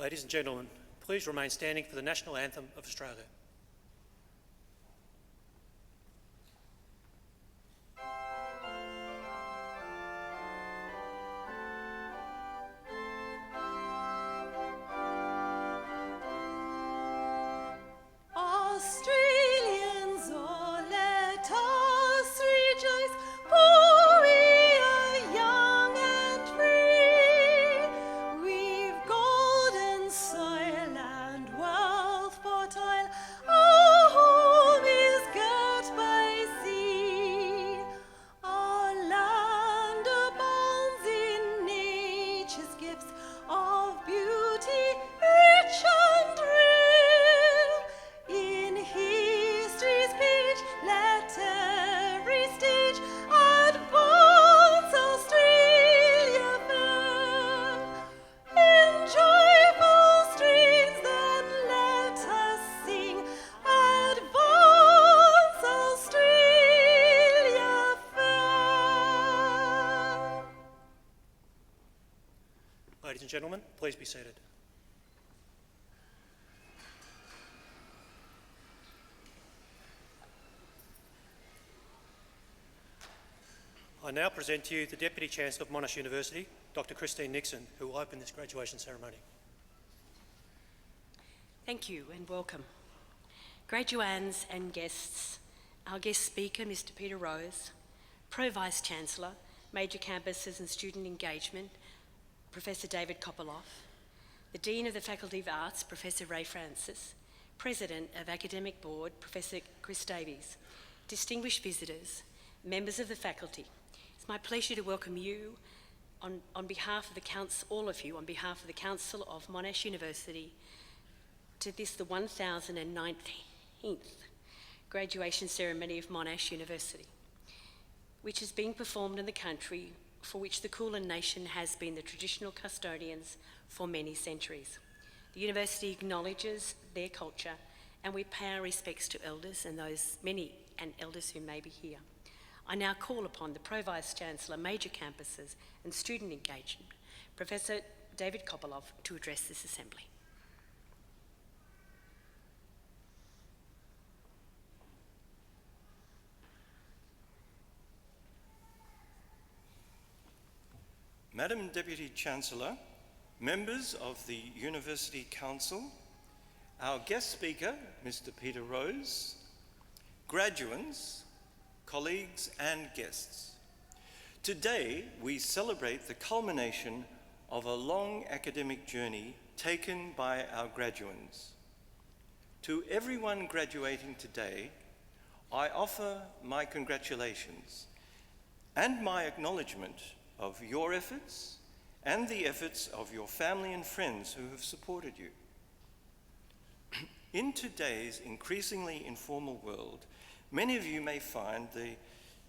Ladies and gentlemen, please remain standing for the National Anthem of Australia. Australians, oh, let us rejoice, for we are young and free. We've golden soil and wealth fertile, our home is girt by sea. Our land abounds in nature's gifts of beauty, rich and rare. In history's page, let every stage advance Australia fair. In joyful strains then let us sing, advance Australia fair. Ladies and gentlemen, please be seated. I now present to you the Deputy Chancellor of Monash University, Dr. Christine Nixon, who will open this graduation ceremony. Thank you and welcome. Graduands and guests, our guest speaker, Mr. Peter Rose, Pro Vice-Chancellor, Major Campuses and Student Engagement, Professor David Kopoloff, the Dean of the Faculty of Arts, Professor Ray Francis, President of Academic Board, Professor Chris Davies, distinguished visitors, members of the faculty. It's my pleasure to welcome you on behalf of the Council, all of you, on behalf of the Council of Monash University, to this, the 1019th graduation ceremony of Monash University, which is being performed in the country for which the Kulin Nation has been the traditional custodians for many centuries. The university acknowledges their culture, and we pay our respects to elders and those many and elders who may be here. I now call upon the Pro Vice-Chancellor, Major Campuses and Student Engagement, Professor David Kopoloff, to address this assembly. Madam Deputy Chancellor, members of the University Council, our guest speaker, Mr. Peter Rose, graduands, colleagues and guests. Today we celebrate the culmination of a long academic journey taken by our graduands. To everyone graduating today, I offer my congratulations and my acknowledgement of your efforts and the efforts of your family and friends who have supported you. In today's increasingly informal world, many of you may find the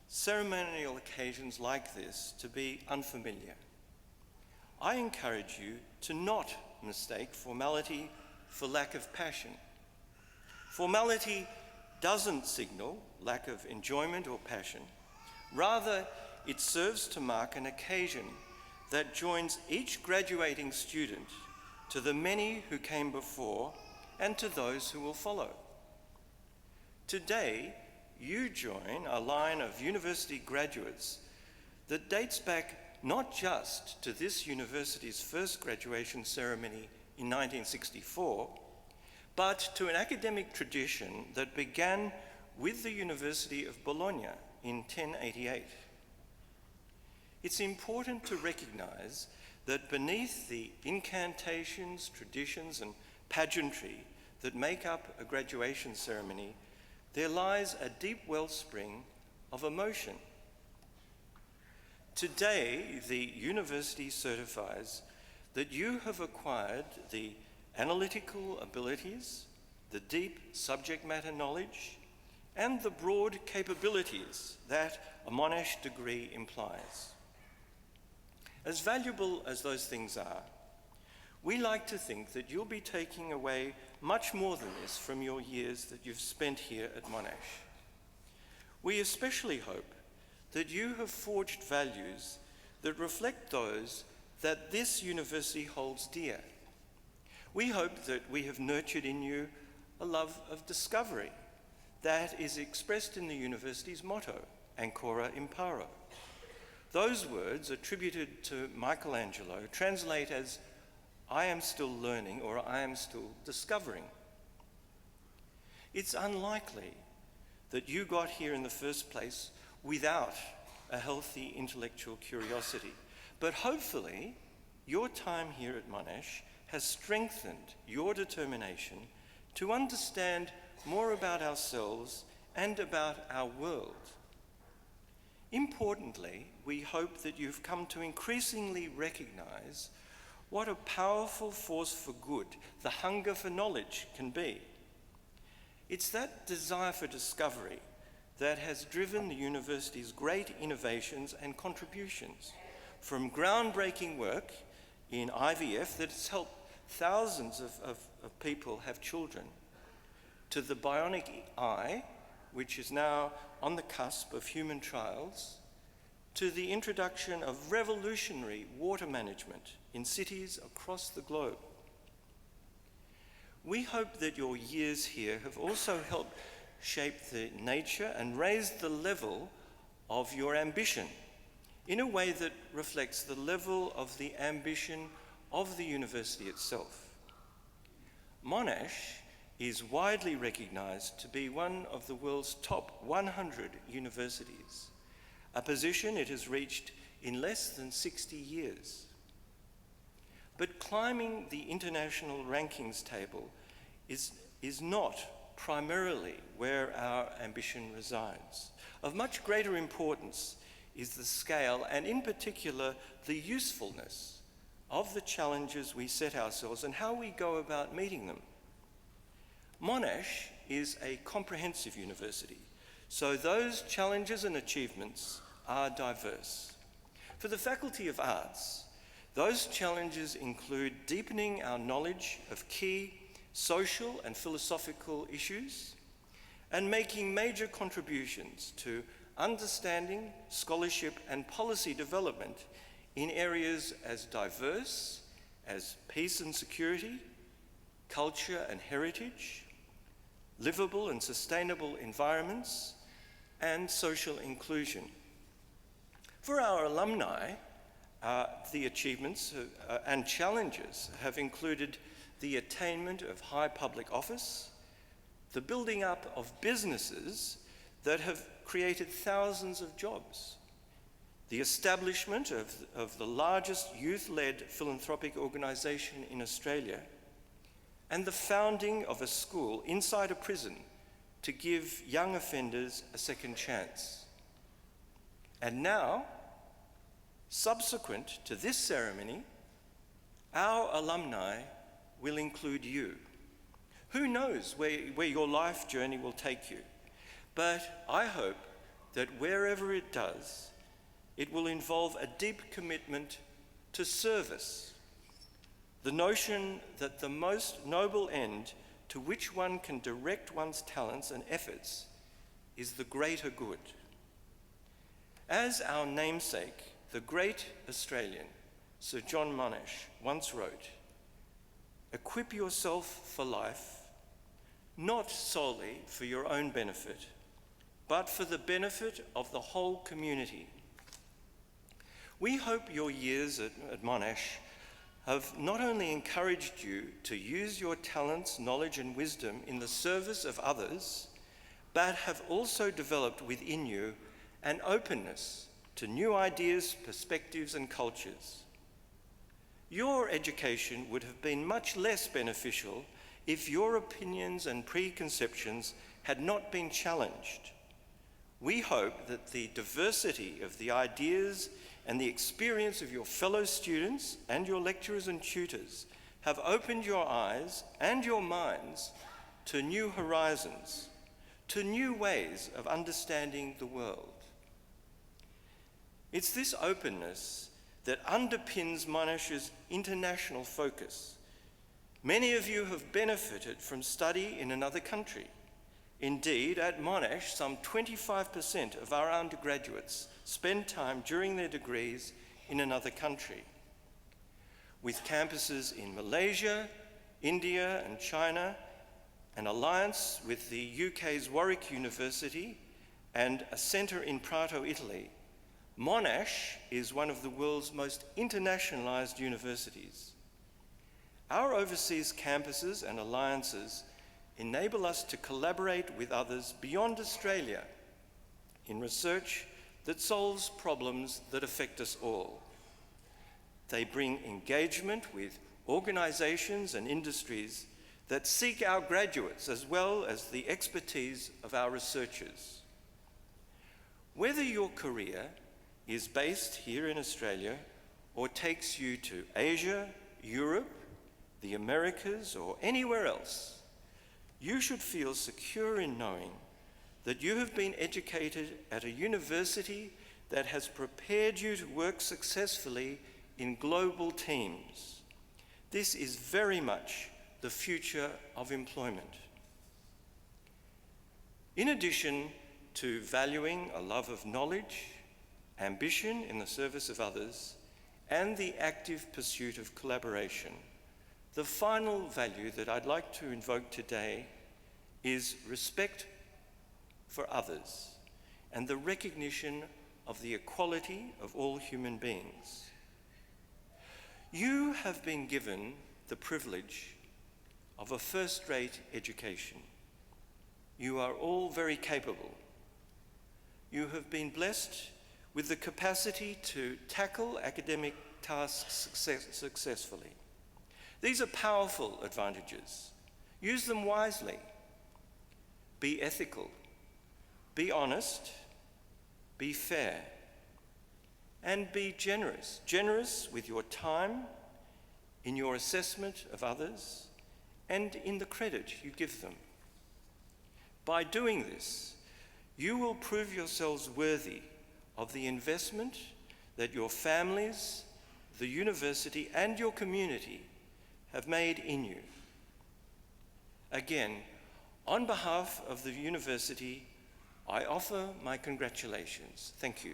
ceremonial occasions like this to be unfamiliar. I encourage you to not mistake formality for lack of passion. Formality doesn't signal lack of enjoyment or passion. Rather, it serves to mark an occasion that joins each graduating student to the many who came before and to those who will follow. Today, you join a line of university graduates that dates back not just to this university's first graduation ceremony in 1964, but to an academic tradition that began with the University of Bologna in 1088. It's important to recognise that beneath the incantations, traditions and pageantry that make up a graduation ceremony, there lies a deep wellspring of emotion. Today, the university certifies that you have acquired the analytical abilities, the deep subject matter knowledge, and the broad capabilities that a Monash degree implies. As valuable as those things are, we like to think that you'll be taking away much more than this from your years that you've spent here at Monash. We especially hope that you have forged values that reflect those that this university holds dear. We hope that we have nurtured in you a love of discovery that is expressed in the university's motto, Ancora Imparo. Those words, attributed to Michelangelo, translate as, I am still learning, or I am still discovering. It's unlikely that you got here in the first place without a healthy intellectual curiosity, but hopefully your time here at Monash has strengthened your determination to understand more about ourselves and about our world. Importantly, we hope that you've come to increasingly recognize what a powerful force for good the hunger for knowledge can be. It's that desire for discovery that has driven the university's great innovations and contributions, from groundbreaking work in IVF that has helped thousands of people have children, to the bionic eye, which is now on the cusp of human trials, to the introduction of revolutionary water management in cities across the globe. We hope that your years here have also helped shape the nature and raise the level of your ambition in a way that reflects the level of the ambition of the university itself. Monash is widely recognized to be one of the world's top 100 universities, a position it has reached in less than 60 years. But climbing the international rankings table is not primarily where our ambition resides. Of much greater importance is the scale and, in particular, the usefulness of the challenges we set ourselves and how we go about meeting them. Monash is a comprehensive university, so those challenges and achievements are diverse. For the Faculty of Arts, those challenges include deepening our knowledge of key social and philosophical issues and making major contributions to understanding, scholarship, and policy development in areas as diverse as peace and security, culture and heritage, livable and sustainable environments, and social inclusion. For our alumni, the achievements and challenges have included the attainment of high public office, the building up of businesses that have created thousands of jobs, the establishment of the largest youth-led philanthropic organisation in Australia, and the founding of a school inside a prison to give young offenders a second chance. And now, subsequent to this ceremony, our alumni will include you. Who knows where your life journey will take you? But I hope that wherever it does, it will involve a deep commitment to service. The notion that the most noble end to which one can direct one's talents and efforts is the greater good. As our namesake, the great Australian, Sir John Monash, once wrote, "Equip yourself for life, not solely for your own benefit, but for the benefit of the whole community." We hope your years at Monash have not only encouraged you to use your talents, knowledge, and wisdom in the service of others, but have also developed within you an openness to new ideas, perspectives, and cultures. Your education would have been much less beneficial if your opinions and preconceptions had not been challenged. We hope that the diversity of the ideas and the experience of your fellow students and your lecturers and tutors have opened your eyes and your minds to new horizons, to new ways of understanding the world. It's this openness that underpins Monash's international focus. Many of you have benefited from study in another country. Indeed, at Monash, some 25% of our undergraduates spend time during their degrees in another country. With campuses in Malaysia, India and China, an alliance with the UK's Warwick University, and a centre in Prato, Italy, Monash is one of the world's most internationalised universities. Our overseas campuses and alliances enable us to collaborate with others beyond Australia in research that solves problems that affect us all. They bring engagement with organisations and industries that seek our graduates as well as the expertise of our researchers. Whether your career is based here in Australia or takes you to Asia, Europe, the Americas, or anywhere else, you should feel secure in knowing that you have been educated at a university that has prepared you to work successfully in global teams. This is very much the future of employment. In addition to valuing a love of knowledge, ambition in the service of others, and the active pursuit of collaboration, the final value that I'd like to invoke today is respect for others and the recognition of the equality of all human beings. You have been given the privilege of a first-rate education. You are all very capable. You have been blessed with the capacity to tackle academic tasks successfully. These are powerful advantages. Use them wisely. Be ethical. Be honest. Be fair. And be generous. Generous with your time, in your assessment of others, and in the credit you give them. By doing this, you will prove yourselves worthy of the investment that your families, the university, and your community have made in you. Again, on behalf of the university, I offer my congratulations. Thank you.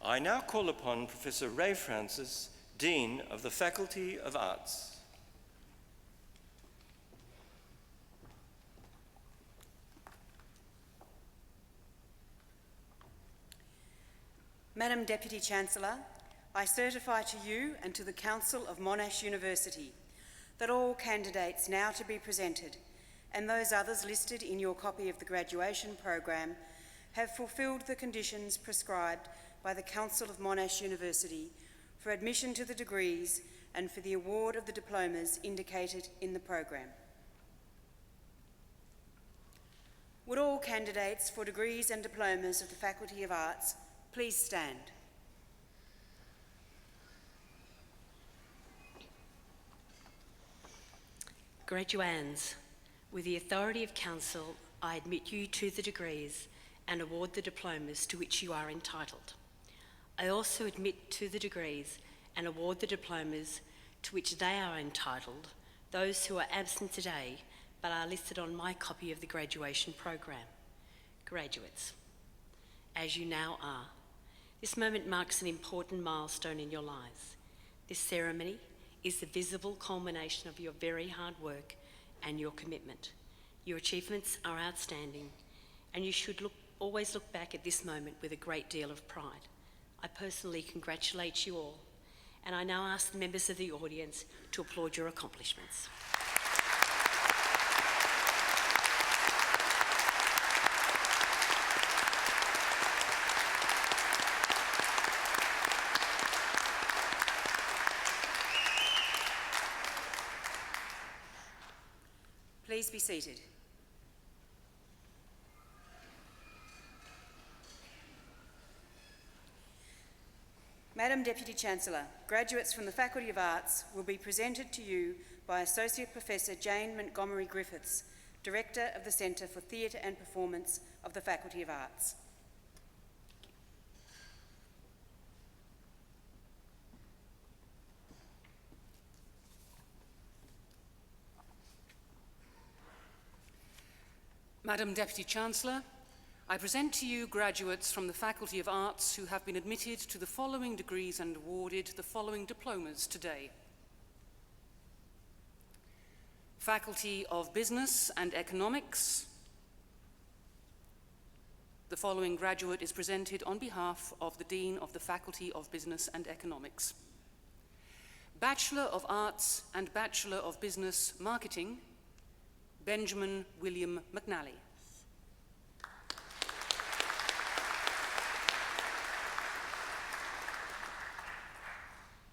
I now call upon Professor Ray Francis, Dean of the Faculty of Arts. Madam Deputy Chancellor, I certify to you and to the Council of Monash University that all candidates now to be presented and those others listed in your copy of the graduation program have fulfilled the conditions prescribed by the Council of Monash University for admission to the degrees and for the award of the diplomas indicated in the program. Would all candidates for degrees and diplomas of the Faculty of Arts please stand? Graduands, with the authority of Council, I admit you to the degrees and award the diplomas to which you are entitled. I also admit to the degrees and award the diplomas to which they are entitled those who are absent today but are listed on my copy of the graduation program. Graduates, as you now are, this moment marks an important milestone in your lives. This ceremony is the visible culmination of your very hard work and your commitment. Your achievements are outstanding, and you should always look back at this moment with a great deal of pride. I personally congratulate you all, and I now ask the members of the audience to applaud your accomplishments. Please be seated. Madam Deputy Chancellor, graduates from the Faculty of Arts will be presented to you by Associate Professor Jane Montgomery Griffiths, Director of the Centre for Theatre and Performance of the Faculty of Arts. Madam Deputy Chancellor, I present to you graduates from the Faculty of Arts who have been admitted to the following degrees and awarded the following diplomas today. Faculty of Business and Economics. The following graduate is presented on behalf of the Dean of the Faculty of Business and Economics. Bachelor of Arts and Bachelor of Business Marketing, Benjamin William McNally.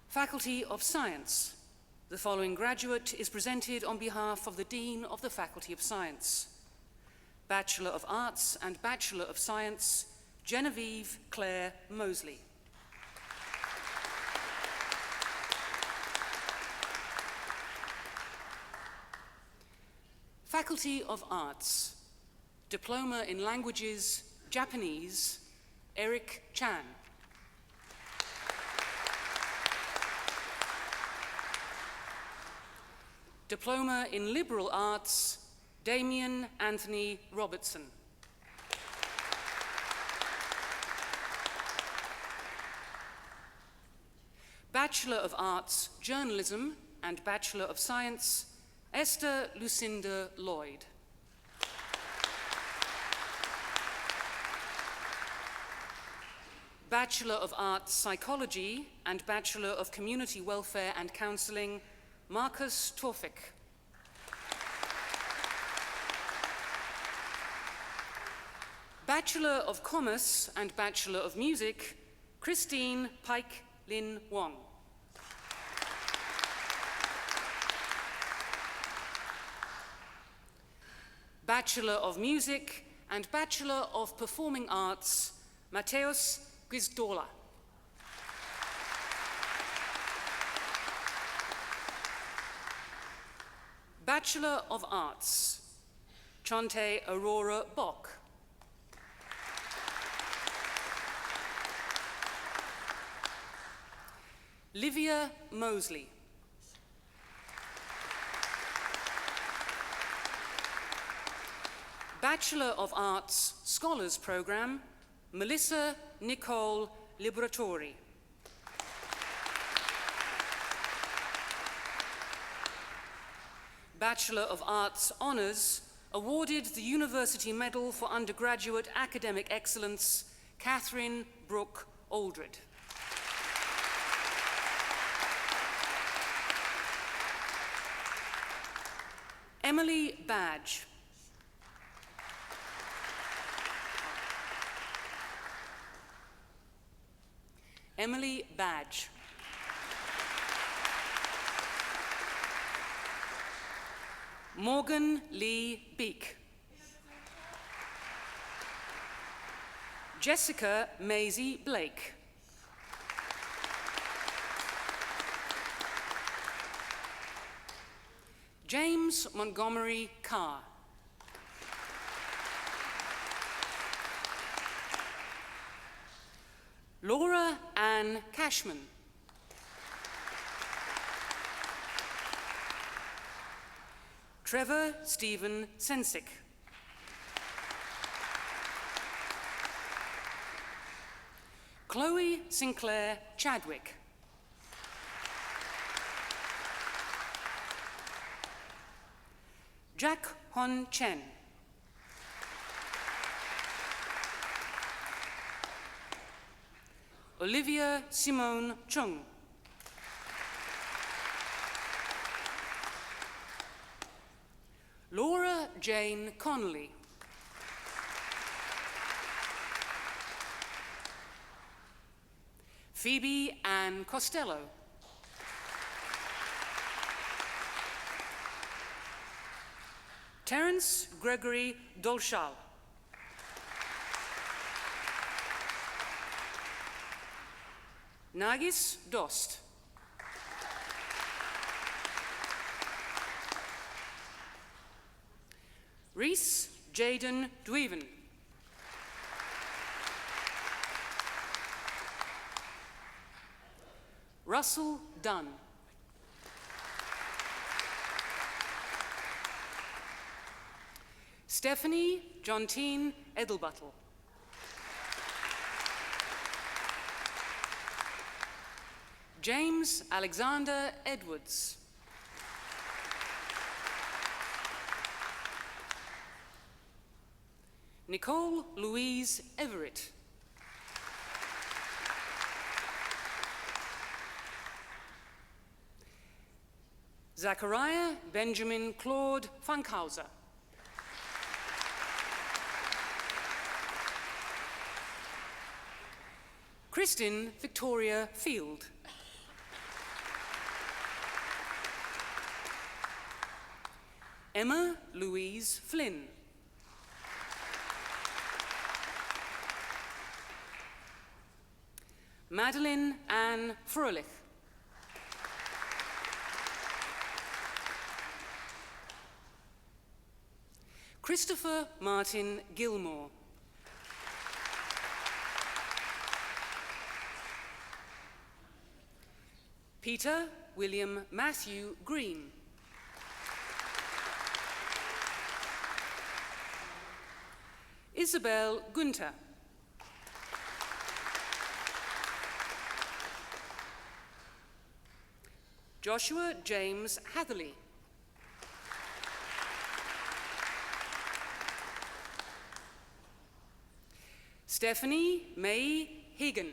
Faculty of Science. The following graduate is presented on behalf of the Dean of the Faculty of Science. Bachelor of Arts and Bachelor of Science, Genevieve Claire Mosley. Faculty of Arts. Diploma in Languages, Japanese, Eric Chan. Diploma in Liberal Arts, Damien Anthony Robertson. Bachelor of Arts, Journalism and Bachelor of Science, Esther Lucinda Lloyd. Bachelor of Arts, Psychology and Bachelor of Community Welfare and Counselling, Marcus Torfik. Bachelor of Commerce and Bachelor of Music, Christine Pike Lin Wong. Bachelor of Music and Bachelor of Performing Arts, Mateus Guizdola. Bachelor of Arts, Chante Aurora Bock. Livia Mosley. Bachelor of Arts Scholars Program, Melissa Nicole Liberatori. Bachelor of Arts Honours, awarded the University Medal for Undergraduate Academic Excellence, Catherine Brooke Aldred. Emily Badge. Emily Badge. Morgan Lee Beek. Jessica Maisie Blake. James Montgomery Carr. Laura Ann Cashman. Trevor Stephen Sensick. Chloe Sinclair Chadwick. Jack Hon Chen. Olivia Simone Chung. Laura Jane Connolly. Phoebe Ann Costello. Terence Gregory Dolshal. Nagis Dost. Reese Jaden Dweven. Russell Dunn. Stephanie Jontine Edelbuttle. James Alexander Edwards. Nicole Louise Everett. Zachariah Benjamin Claude Funkhauser. Kristin Victoria Field. Emma Louise Flynn. Madeline Ann Froelich. Christopher Martin Gilmore. Peter William Matthew Green. Isabel Günther. Joshua James Hatherley. Stephanie May Higgin.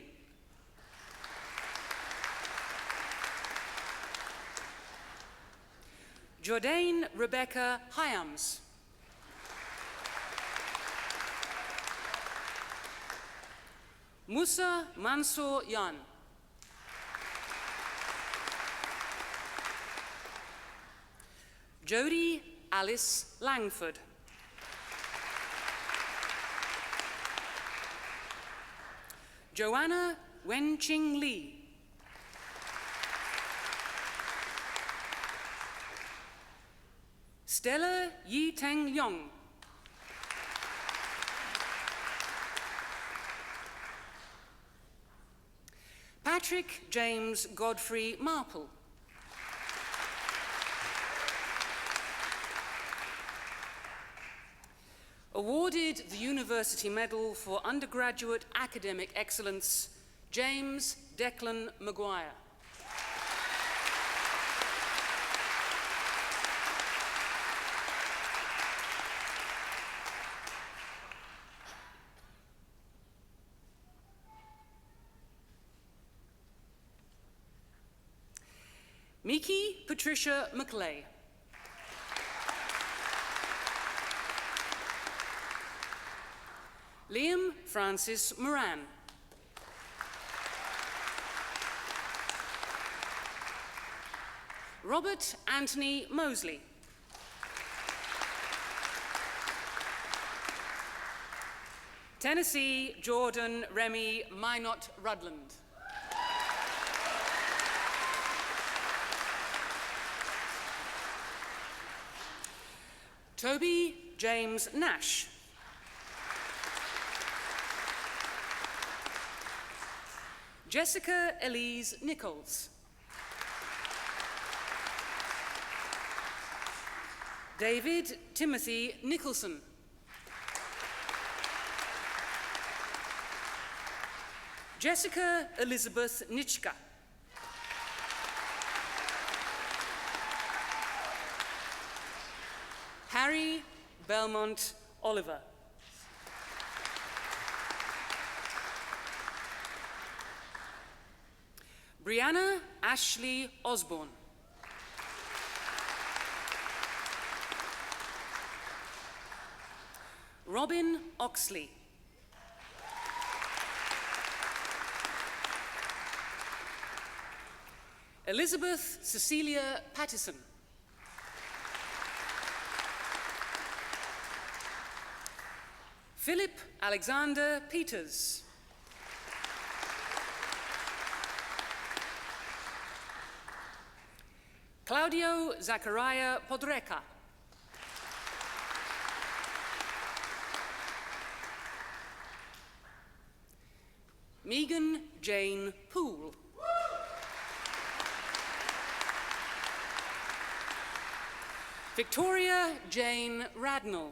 Jordaine Rebecca Hyams. Musa Mansour Yan. Jodie Alice Langford. Joanna Wenqing Lee. Stella Yi Teng Yong. Patrick James Godfrey Marple. Awarded the University Medal for Undergraduate Academic Excellence, James Declan Maguire. Miki Patricia McLeay. Liam Francis Moran. Robert Anthony Mosley. Tennessee Jordan Remy Minot Rudland. Toby James Nash. Jessica Elise Nichols. David Timothy Nicholson. Jessica Elizabeth Nitschka. Harry Belmont Oliver. Brianna Ashley Osborne. Robin Oxley. Elizabeth Cecilia Pattison. Philip Alexander Peters. Claudio Zachariah Podreka. Megan Jane Poole. Victoria Jane Radnell.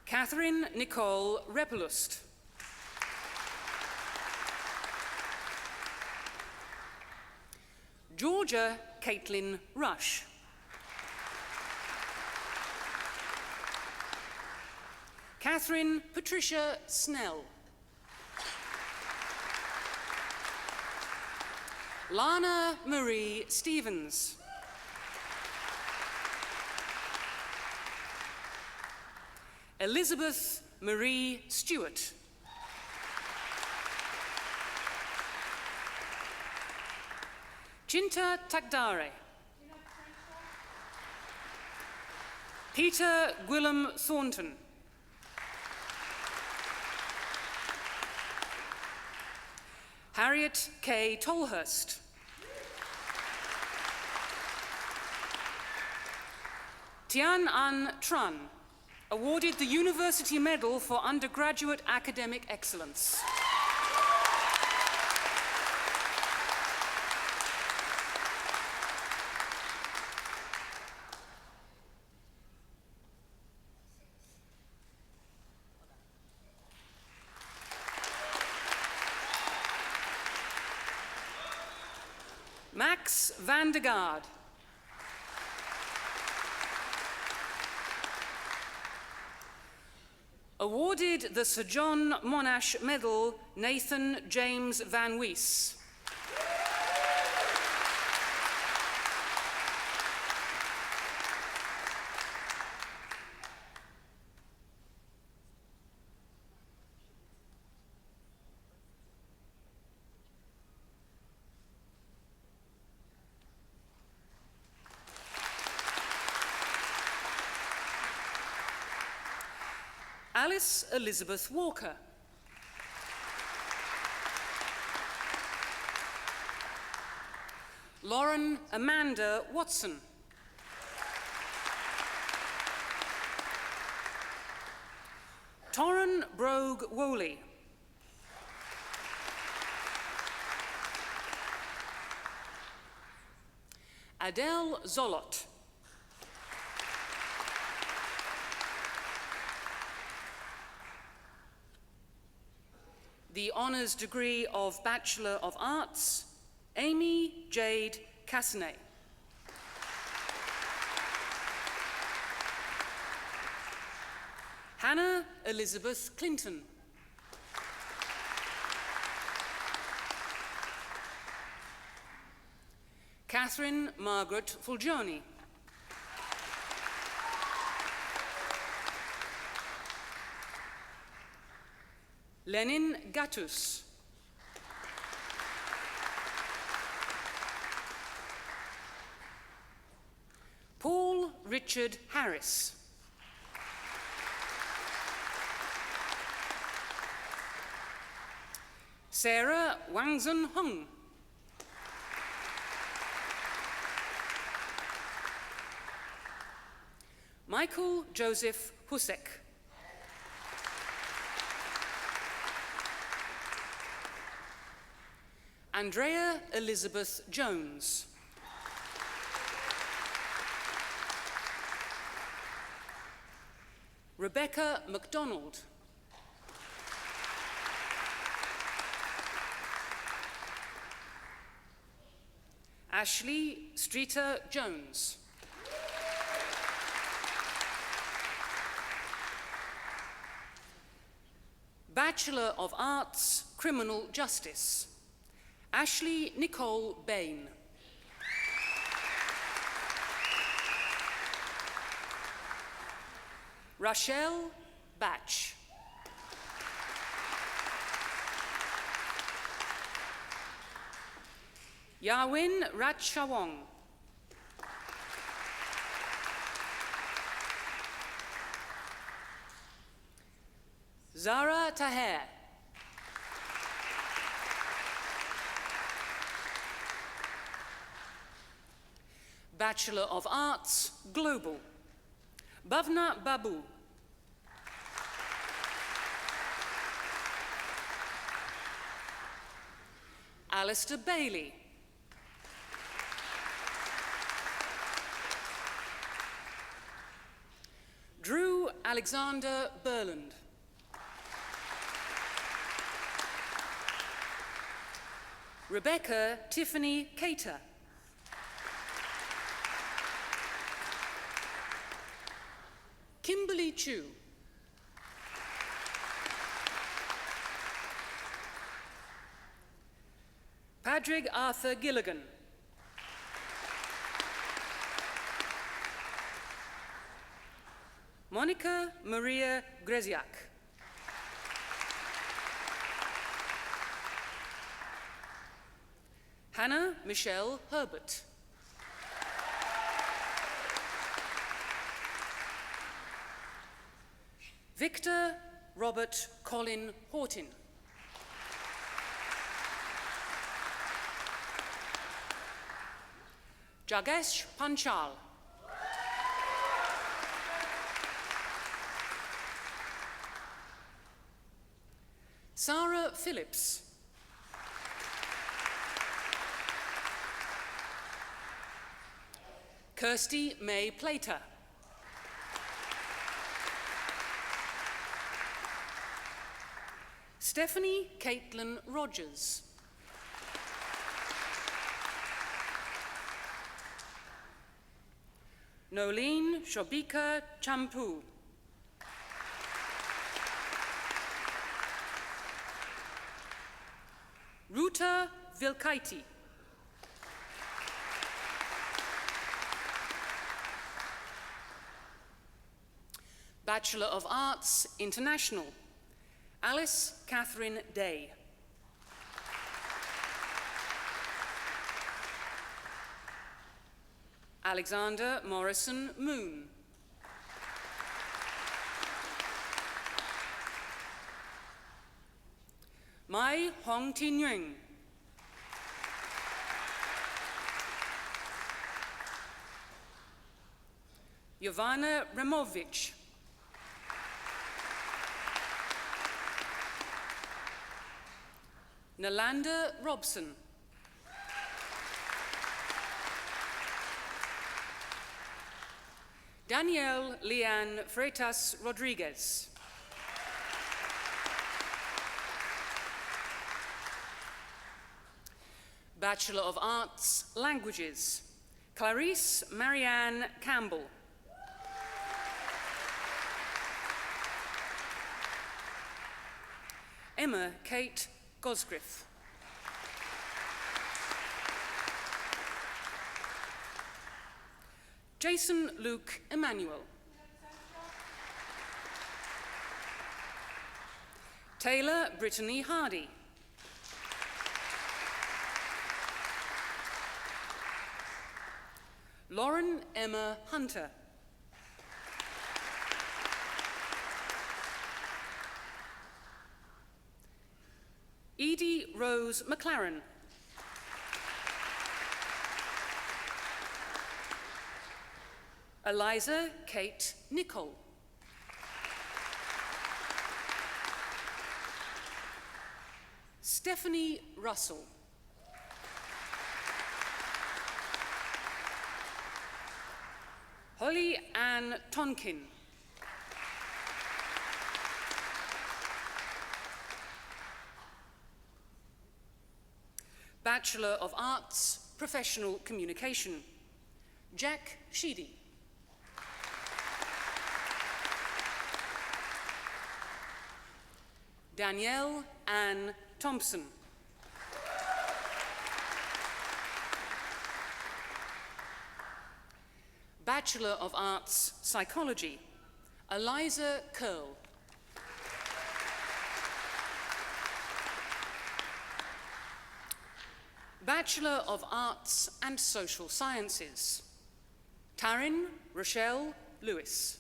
Catherine Nicole Repelust. Georgia Caitlin Rush. Catherine Patricia Snell. Lana Marie Stevens. Elizabeth Marie Stewart. Chinta Takdare. Peter Gwillem Thornton. Harriet K. Tolhurst. Tian An Tran, awarded the University Medal for Undergraduate Academic Excellence. Max van der Gaard. Awarded the Sir John Monash Medal, Nathan James Van Wees. Alice Elizabeth Walker. Lauren Amanda Watson. Torren Brogue Woolley. Adele Zolot. The Honours Degree of Bachelor of Arts, Amy Jade Cassinet. Hannah Elizabeth Clinton. Catherine Margaret Fulgioni. Lenin Gattus. Paul Richard Harris. Sarah Wangzhen Hung. Michael Joseph Husek. Andrea Elizabeth Jones. Rebecca MacDonald. Ashley Streeter Jones. Bachelor of Arts, Criminal Justice, Ashley Nicole Bain. Rachelle Batch. Yawin Ratchawong. Zara Taher. Bachelor of Arts, Global, Bhavna Babu. Alistair Bailey. Drew Alexander Burland. Rebecca Tiffany Cater. Kimberly Chu. Padraig Arthur Gilligan. Monica Maria Greziak. Hannah Michelle Herbert. Victor Robert Colin Hortin. Jagesh Panchal. Sarah Phillips. Kirsty May Plater. Stephanie Caitlin Rogers. Nolene Shobika Champu. Ruta Vilkaiti. Bachelor of Arts, International, Alice Catherine Day. Alexander Morrison Moon. Mai Hong Tin Yuen. Jovana Removic. Nalanda Robson. Danielle Leanne Freitas Rodriguez. Bachelor of Arts, Languages, Clarice Marianne Campbell. Emma Kate Gosgriff. Jason Luke Emmanuel. Taylor Brittany Hardy. Lauren Emma Hunter. Edie Rose McLaren. Eliza Kate Nicole. Stephanie Russell. Holly Ann Tonkin. Bachelor of Arts, Professional Communication, Jack Sheedy. Danielle Ann Thompson. Bachelor of Arts, Psychology, Eliza Curl. Bachelor of Arts and Social Sciences, Taryn Rochelle Lewis.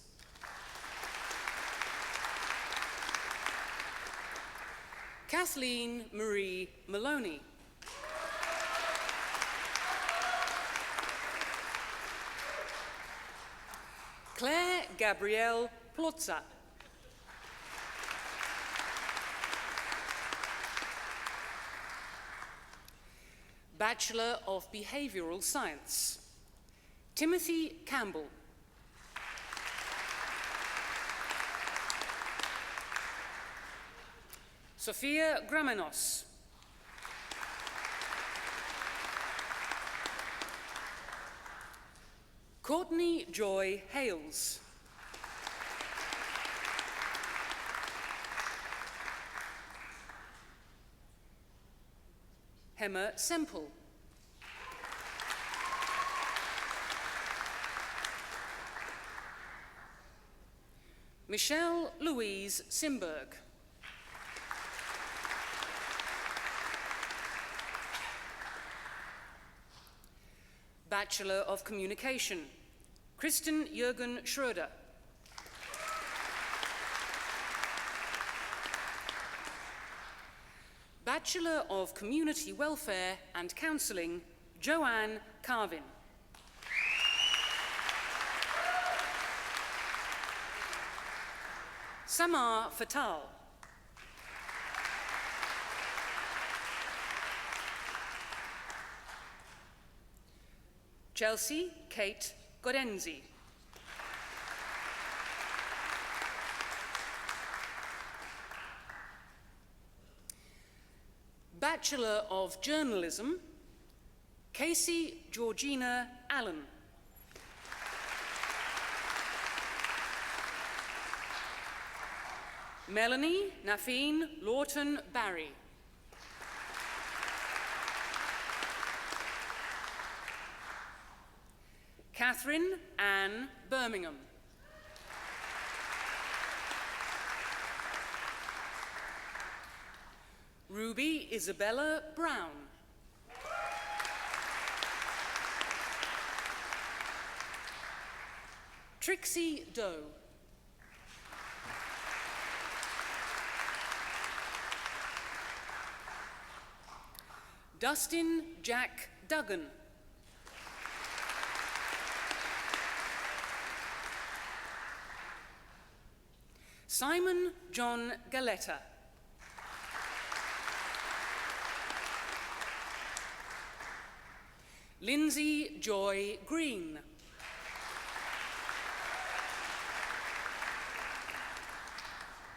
Kathleen Marie Maloney. Claire Gabrielle Plotza. Bachelor of Behavioral Science, Timothy Campbell. Sophia Gramenos. Courtney Joy Hales. Emma Semple. Michelle Louise Simberg. Bachelor of Communication, Kristen Jürgen Schröder. Bachelor of Community Welfare and Counselling, Joanne Carvin. Samar Fatal. Chelsea Kate Godenzi. Bachelor of Journalism, Casey Georgina Allen. Melanie Nafeen Lawton Barry. Catherine Ann Birmingham. Ruby Isabella Brown. Trixie Doe. Dustin Jack Duggan. Simon John Galetta. Lindsay Joy Green.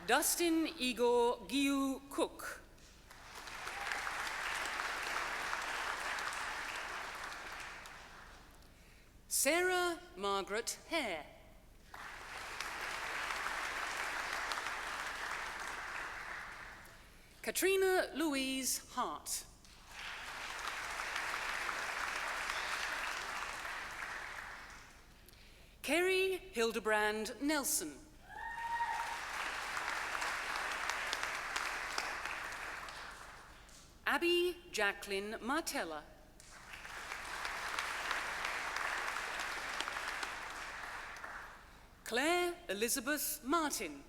Dustin Igor Giu Cook. Sarah Margaret Hare. Katrina Louise Hart. Kerry Hildebrand Nelson. Abby Jacqueline Martella. Claire Elizabeth Martin.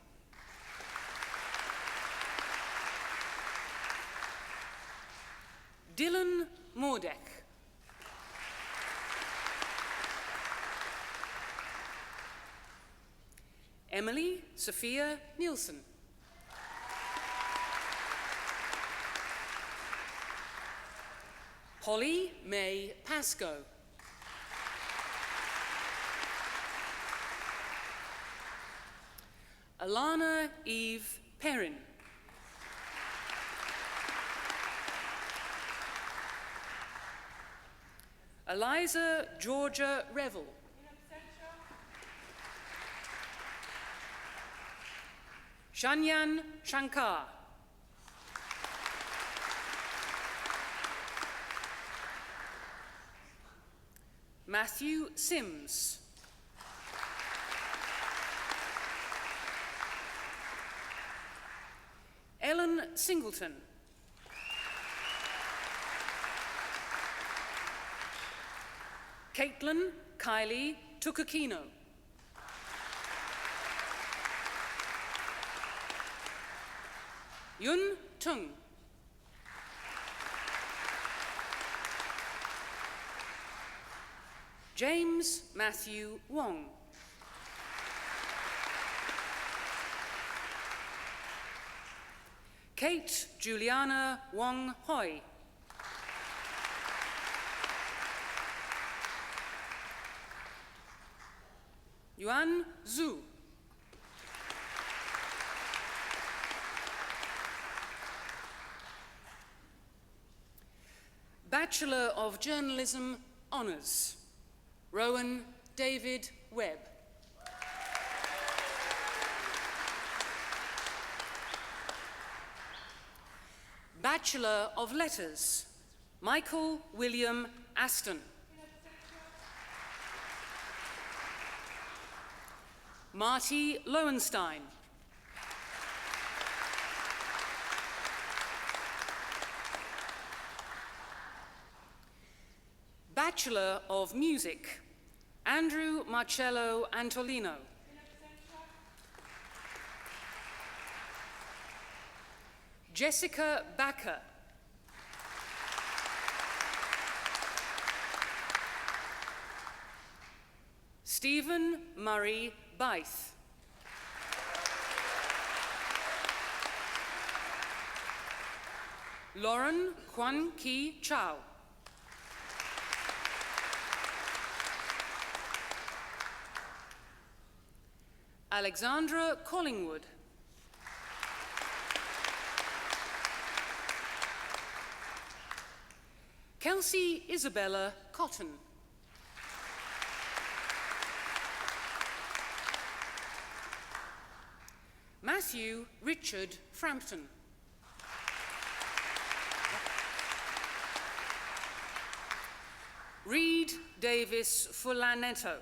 Dylan Mordek. Emily Sophia Nielsen. Holly May Pascoe. Alana Eve Perrin. Eliza Georgia Revel. Shanyan Shankar. Matthew Sims. Ellen Singleton. Caitlin Kylie Tukakino. Yun Tung. James Matthew Wong. Kate Juliana Wong Hoi. Yuan Zhu. Bachelor of Journalism Honours, Rowan David Webb. Bachelor of Letters, Michael William Aston. Marty Lowenstein. Bachelor of Music, Andrew Marcello Antolino. Jessica Backer. Stephen Murray Byth. Lauren Kwan Ki Chow. Alexandra Collingwood. Kelsey Isabella Cotton. Matthew Richard Frampton. Reed Davis Fulanetto.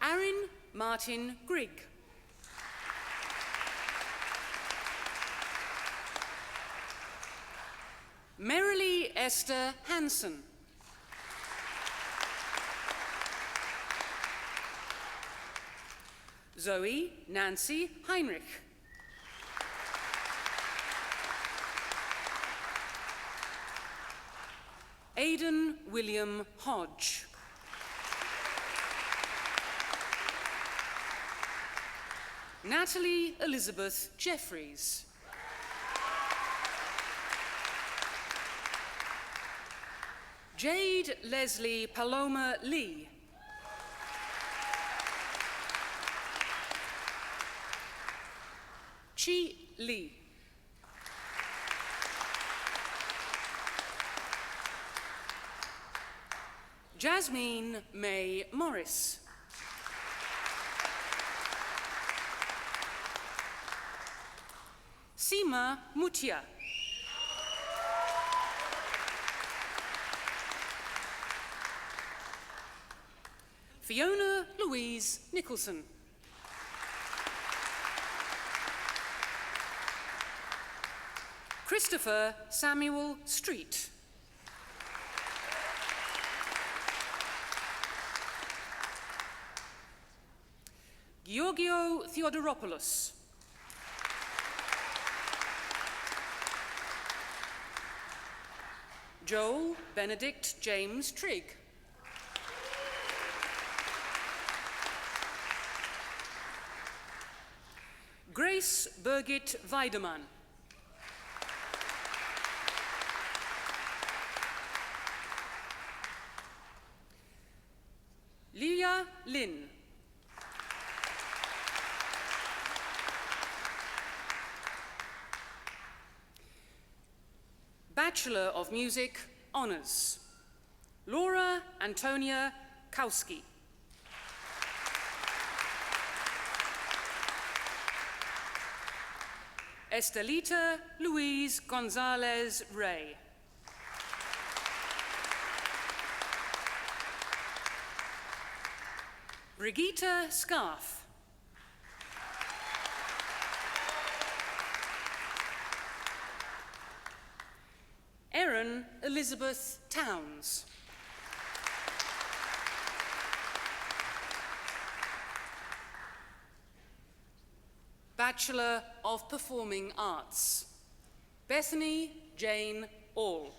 Aaron Martin Grigg. Merrily Esther Hansen. Zoe Nancy Heinrich. Aidan William Hodge. Natalie Elizabeth Jeffries. Jade Leslie Paloma Lee. Chi Lee. Jasmine May Morris. Seema Mutia. Fiona Louise Nicholson. Christopher Samuel Street. Georgio Theodoropoulos. Joel Benedict James Trigg. Grace Birgit Weidemann. Lilia Lin. Bachelor of Music Honours, Laura Antonia Kowski. Estelita Louise Gonzalez Ray. Brigitte Scarf. Erin Elizabeth Towns. Bachelor of Performing Arts, Bethany Jane All.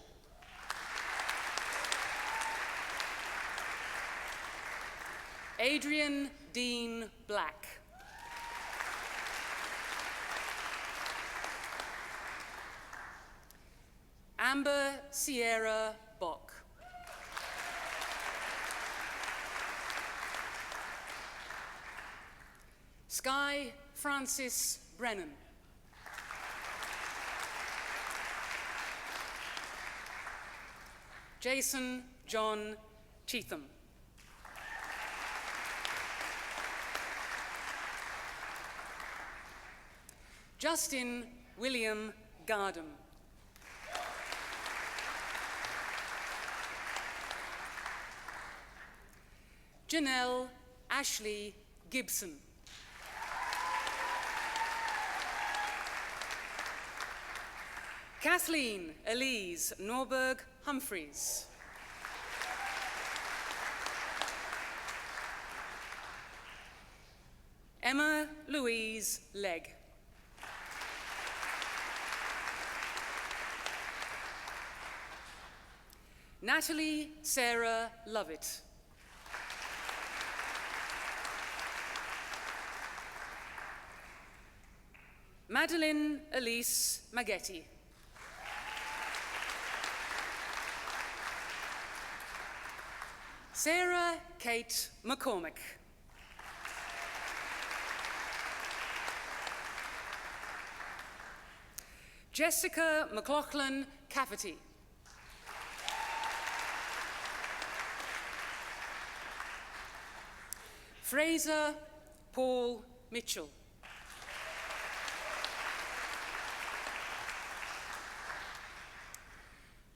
Adrian Dean Black. Amber Sierra Bock. Sky Francis Brennan. Jason John Cheatham. Justin William Gardam. Janelle Ashley Gibson. Kathleen Elise Norberg Humphreys. Emma Louise Legg. Natalie Sarah Lovett. Madeline Elise Maggetti. Sarah Kate McCormick. Jessica McLaughlin Cafferty. Fraser Paul Mitchell.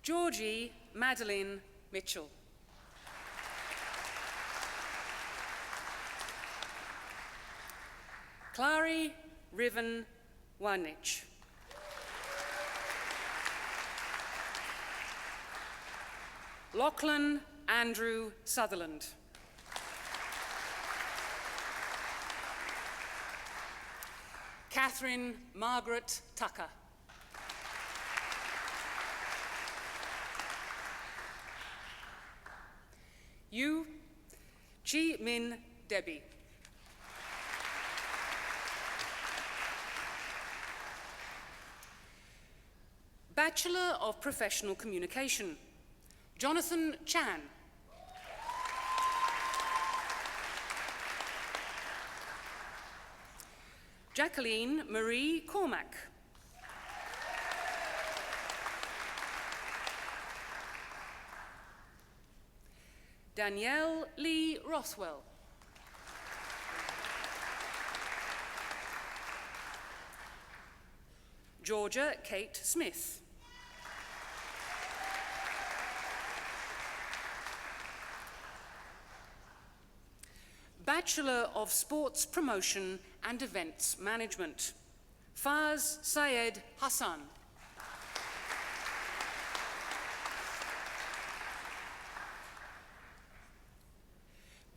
Georgie Madeline Mitchell. Clary Riven Wanich. Lachlan Andrew Sutherland. Catherine Margaret Tucker. Yu Chi Min Debbie. Bachelor of Professional Communication, Jonathan Chan. Jacqueline Marie Cormack. Danielle Lee Rothwell. Georgia Kate Smith. Bachelor of Sports Promotion and Events Management, Faz Syed Hassan.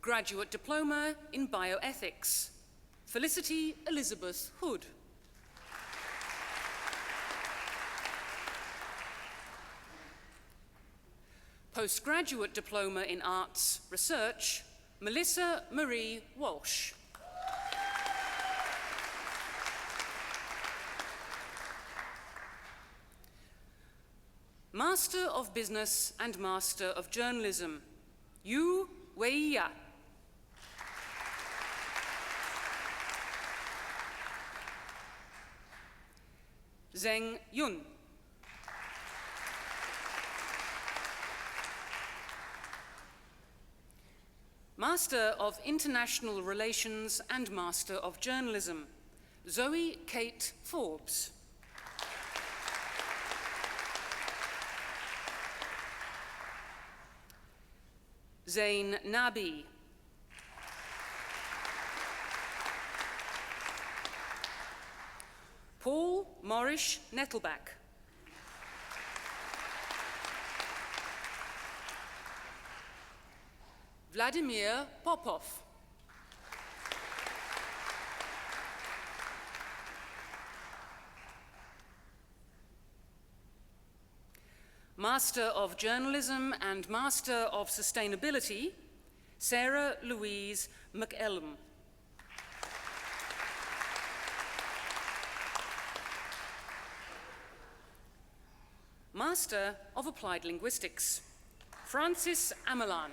Graduate Diploma in Bioethics, Felicity Elizabeth Hood. Postgraduate Diploma in Arts Research, Melissa Marie Walsh. Master of Business and Master of Journalism, Yu Weiya. Zheng Yun. Master of International Relations and Master of Journalism, Zoe Kate Forbes. Zain Nabi. Paul Morrish Nettleback. Vladimir Popov. Master of Journalism and Master of Sustainability, Sarah Louise McElm. Master of Applied Linguistics, Francis Amelan.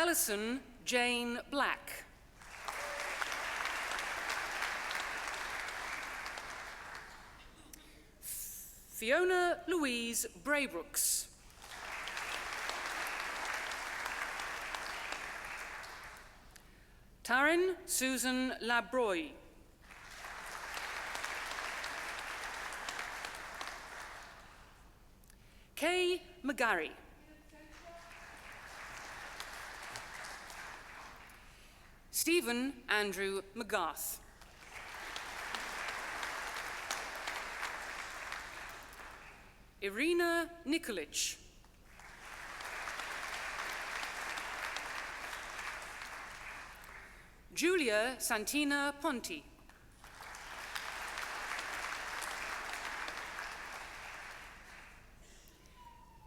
Alison Jane Black. Fiona Louise Braybrooks. Taryn Susan Labroy. Kay McGarry. Stephen Andrew McGarth. Irina Nikolic. Julia Santina Ponti.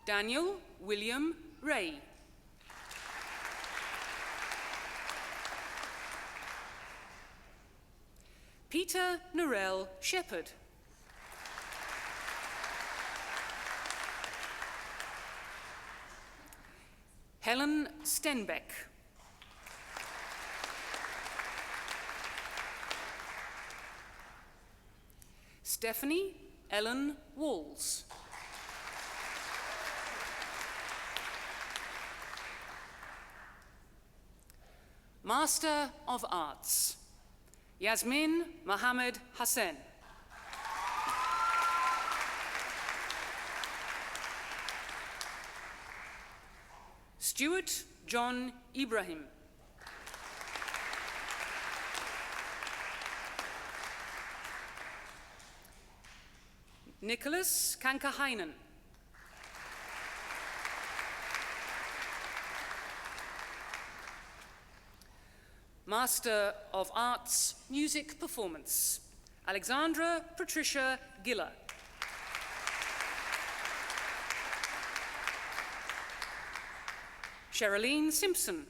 Daniel William Ray. Peter Narelle Shepherd. Helen Stenbeck. Stephanie Ellen Walls. Master of Arts, Yasmin Mohammed Hassan. Stuart John Ibrahim. Nicholas Kankahainen. Master of Arts, Music Performance, Alexandra Patricia Giller. Sherilyn Simpson.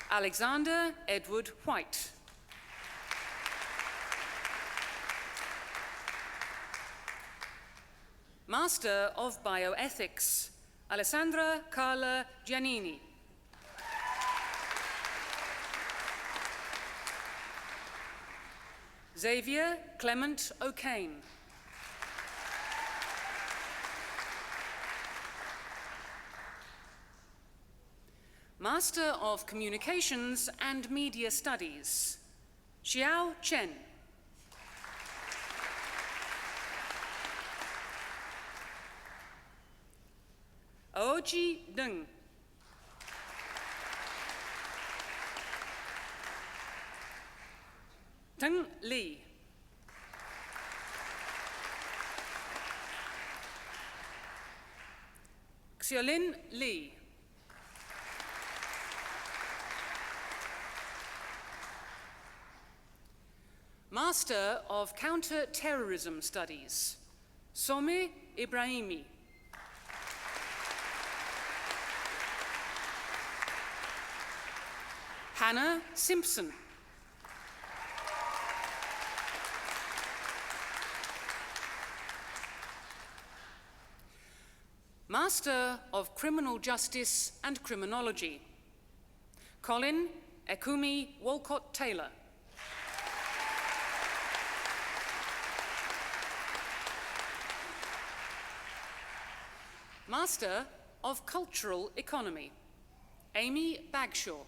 Alexander Edward White. Master of Bioethics, Alessandra Carla Giannini. Xavier Clement O'Kane. Master of Communications and Media Studies, Xiao Chen. Aoji Deng. Teng Li. Xiolin Li. Master of Counter-Terrorism Studies, Some Ibrahimi. Hannah Simpson. Master of Criminal Justice and Criminology, Colin Ekumi Walcott Taylor. Master of Cultural Economy, Amy Bagshaw.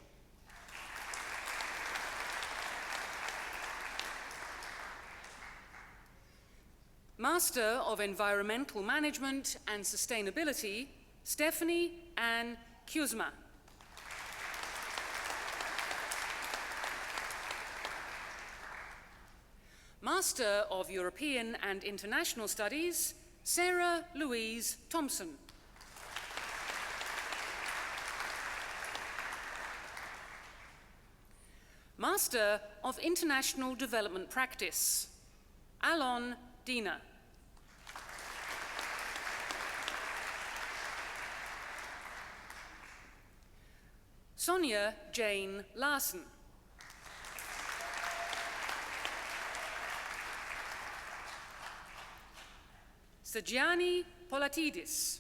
Master of Environmental Management and Sustainability, Stephanie Ann Kuzma. Master of European and International Studies, Sarah Louise Thompson. Master of International Development Practice, Alon Dina. Sonia Jane Larson. Sergiani Polatidis.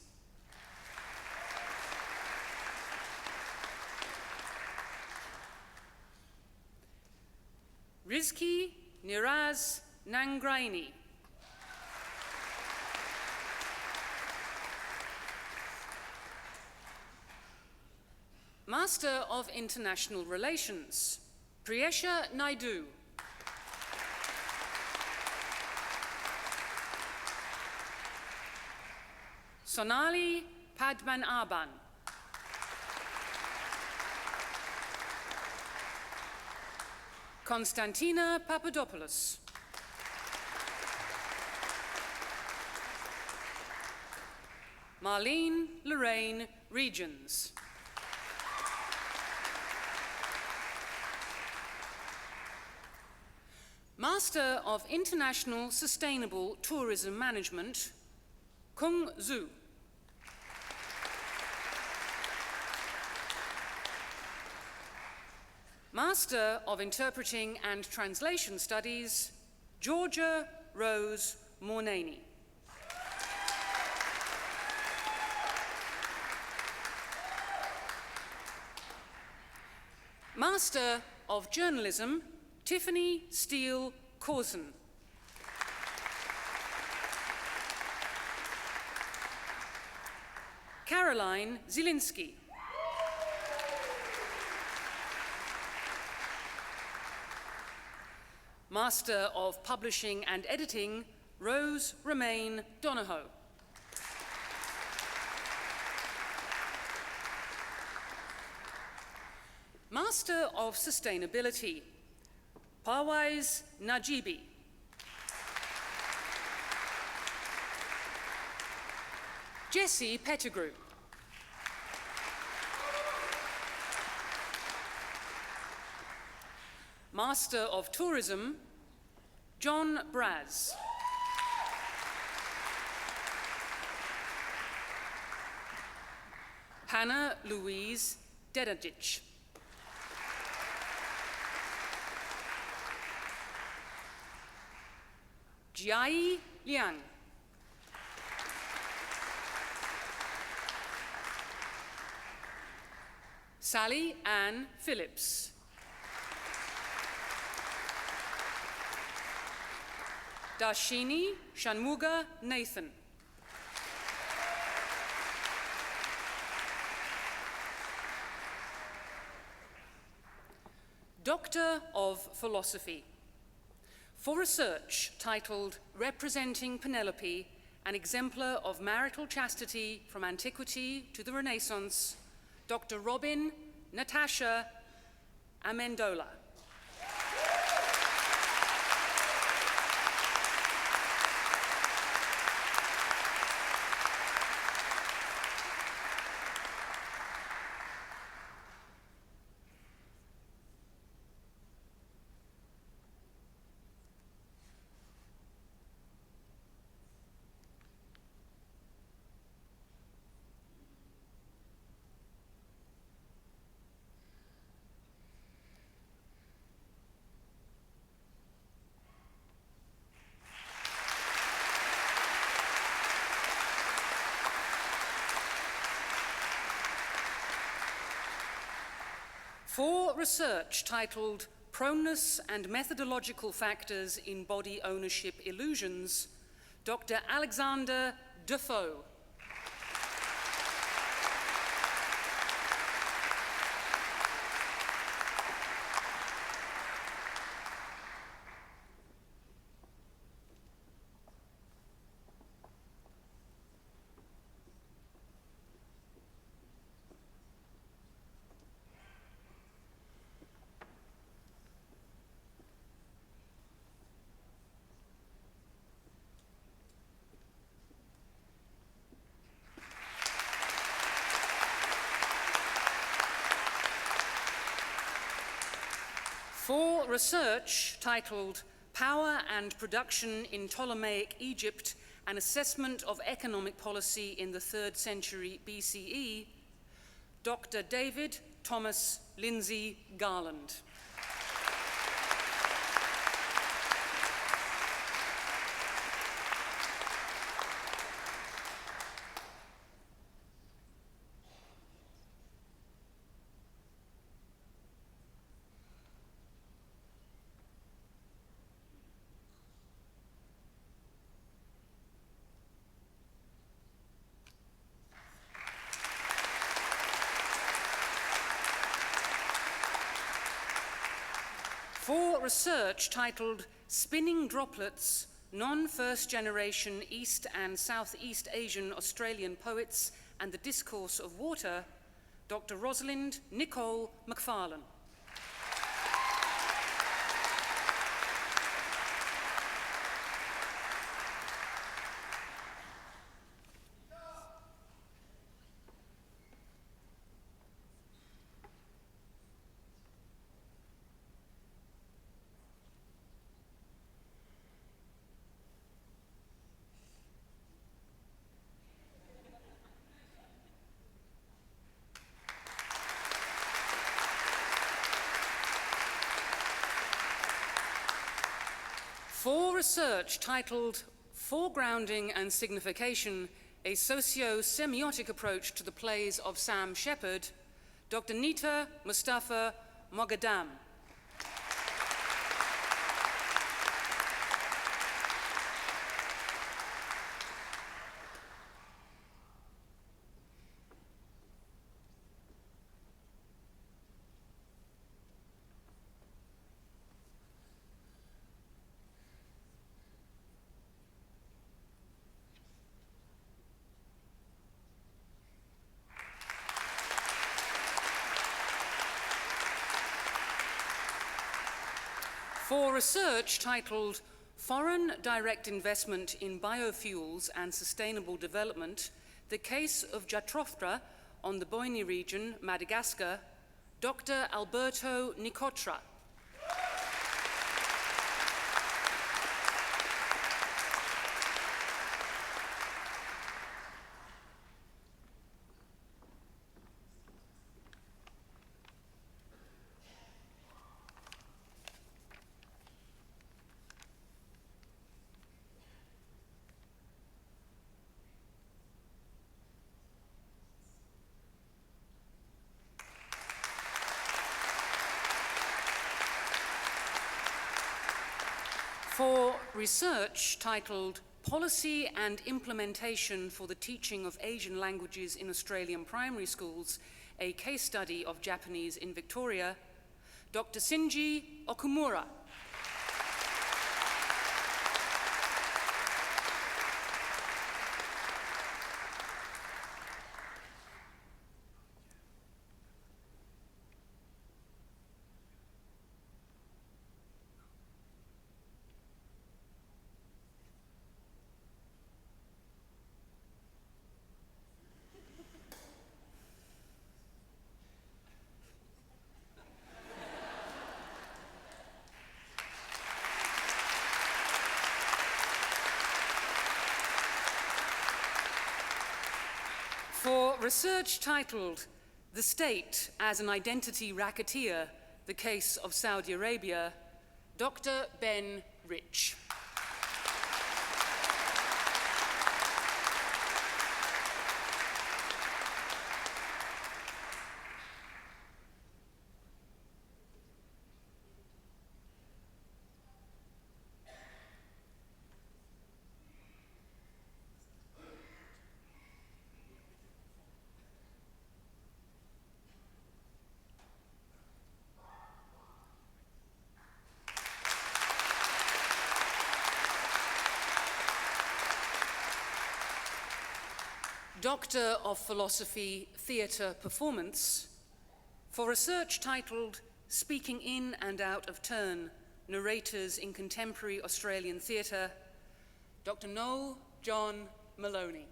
Rizki Niraz Nangraini. Master of International Relations, Priyesha Naidu. Sonali Padmanabhan. Konstantina Papadopoulos. Marlene Lorraine Regions. Master of International Sustainable Tourism Management, Kung Zhu. Master of Interpreting and Translation Studies, Georgia Rose Mornani. Master of Journalism, Tiffany Steele Corson. Caroline Zielinski. Master of Publishing and Editing, Rose Romaine Donahoe. Master of Sustainability, Parwais Najibi. Jessie Pettigrew. Master of Tourism, John Braz. Hannah Louise Dedadic. Jiai Liang. Sally Ann Phillips. Darshini Shanmuga Nathan. Doctor of Philosophy. For research titled Representing Penelope, an exemplar of marital chastity from antiquity to the Renaissance, Dr. Robin Natasha Amendola. For research titled Proneness and Methodological Factors in Body Ownership Illusions, Dr. Alexander Defoe. For research titled Power and Production in Ptolemaic Egypt, an Assessment of Economic Policy in the 3rd Century BCE, Dr. David Thomas Lindsay Garland. research titled Spinning Droplets, Non-First Generation East and Southeast Asian Australian Poets and the Discourse of Water, Dr. Rosalind Nicole McFarlane. For research titled Foregrounding and Signification, a Socio-Semiotic Approach to the Plays of Sam Shepard, Dr. Nita Mustafa Moghadam. For research titled Foreign Direct Investment in Biofuels and Sustainable Development, the Case of Jatropha on the Boyne region, Madagascar, Dr. Alberto Nicotra. For research titled Policy and Implementation for the Teaching of Asian Languages in Australian Primary Schools, a Case Study of Japanese in Victoria, Dr. Shinji Okumura. For research titled The State as an Identity Racketeer, the Case of Saudi Arabia, Dr. Ben Rich. Doctor of Philosophy, Theatre, Performance, for research titled Speaking in and Out of Turn, Narrators in Contemporary Australian Theatre, Dr. Noel John Maloney.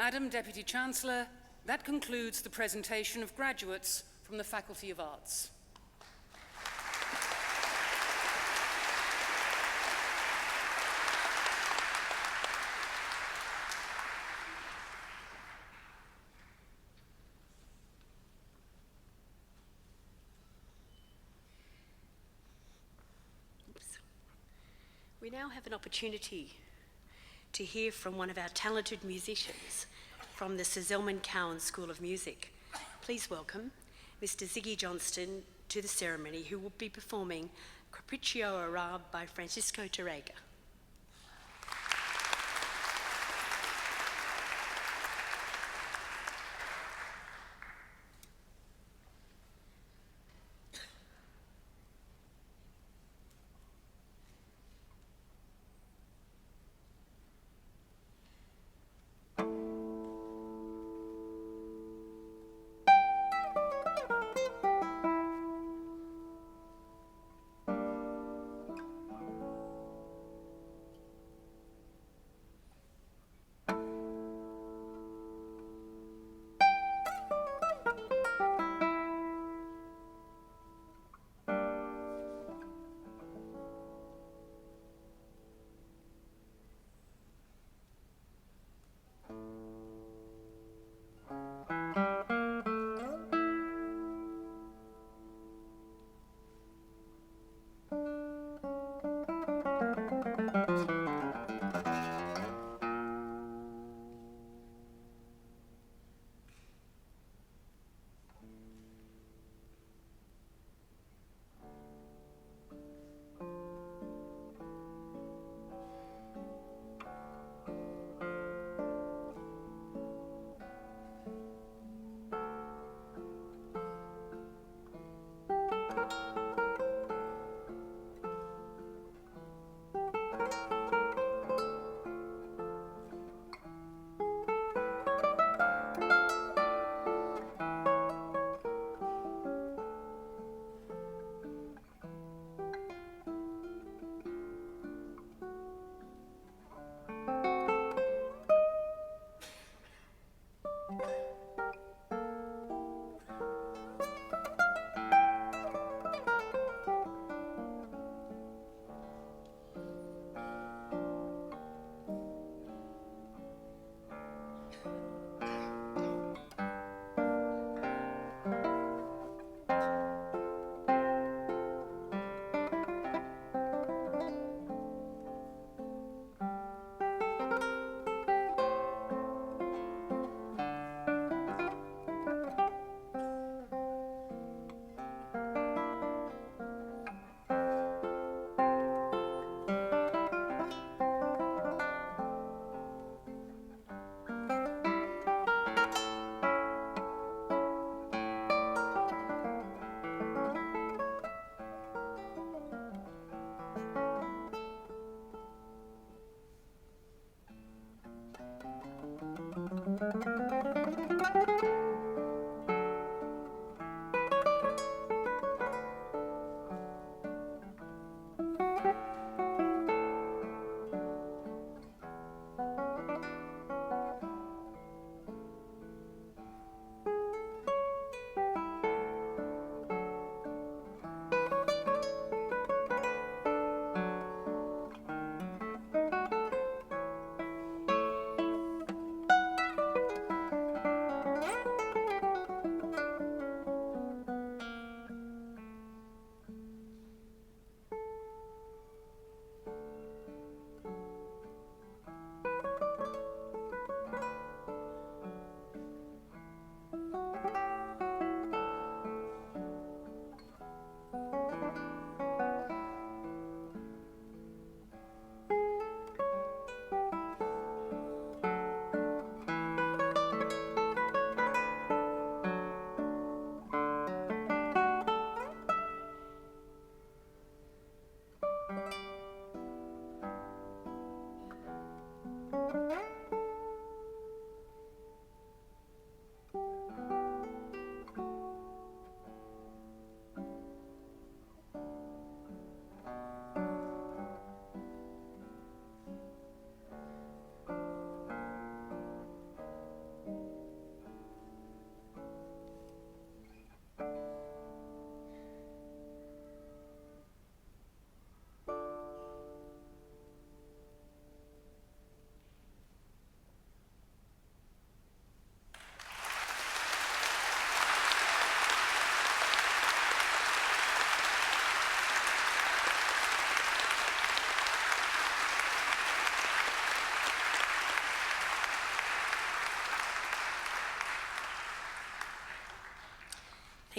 Madam Deputy Chancellor, that concludes the presentation of graduates from the Faculty of Arts. We now have an opportunity to hear from one of our talented musicians from the Sir Zelman Cowen School of Music. Please welcome Mr. Ziggy Johnston to the ceremony, who will be performing Capriccio Arab by Francisco Tárrega.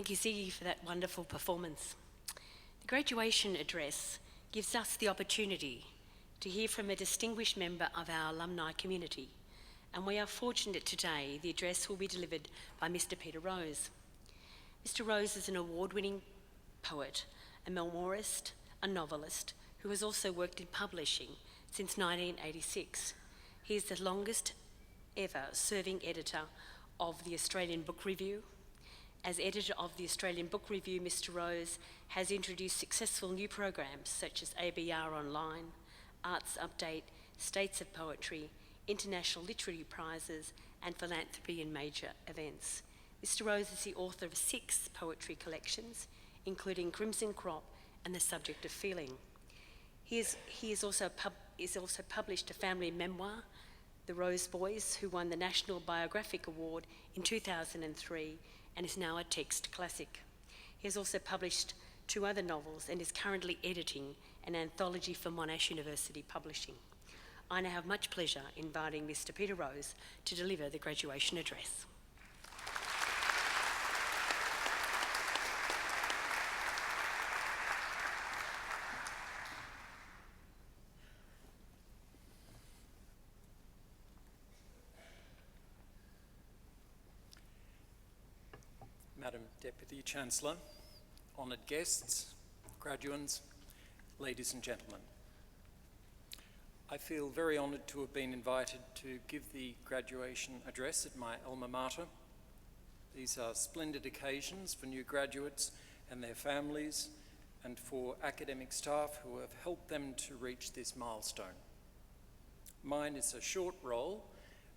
Thank you, Ziggy, for that wonderful performance. The graduation address gives us the opportunity to hear from a distinguished member of our alumni community, and we are fortunate today the address will be delivered by Mr. Peter Rose. Mr. Rose is an award-winning poet, a memoirist, a novelist, who has also worked in publishing since 1986. He is the longest ever serving editor of the Australian Book Review. As editor of the Australian Book Review, Mr. Rose has introduced successful new programs such as ABR Online, Arts Update, States of Poetry, International Literary Prizes, and philanthropy in major events. Mr. Rose is the author of 6 poetry collections, including Crimson Crop and The Subject of Feeling. He is also published a family memoir, The Rose Boys, who won the National Biographic Award in 2003 and is now a text classic. He has also published 2 other novels and is currently editing an anthology for Monash University Publishing. I now have much pleasure inviting Mr. Peter Rose to deliver the graduation address. Madam Deputy Chancellor, honoured guests, graduands, ladies and gentlemen. I feel very honoured to have been invited to give the graduation address at my alma mater. These are splendid occasions for new graduates and their families, and for academic staff who have helped them to reach this milestone. Mine is a short role,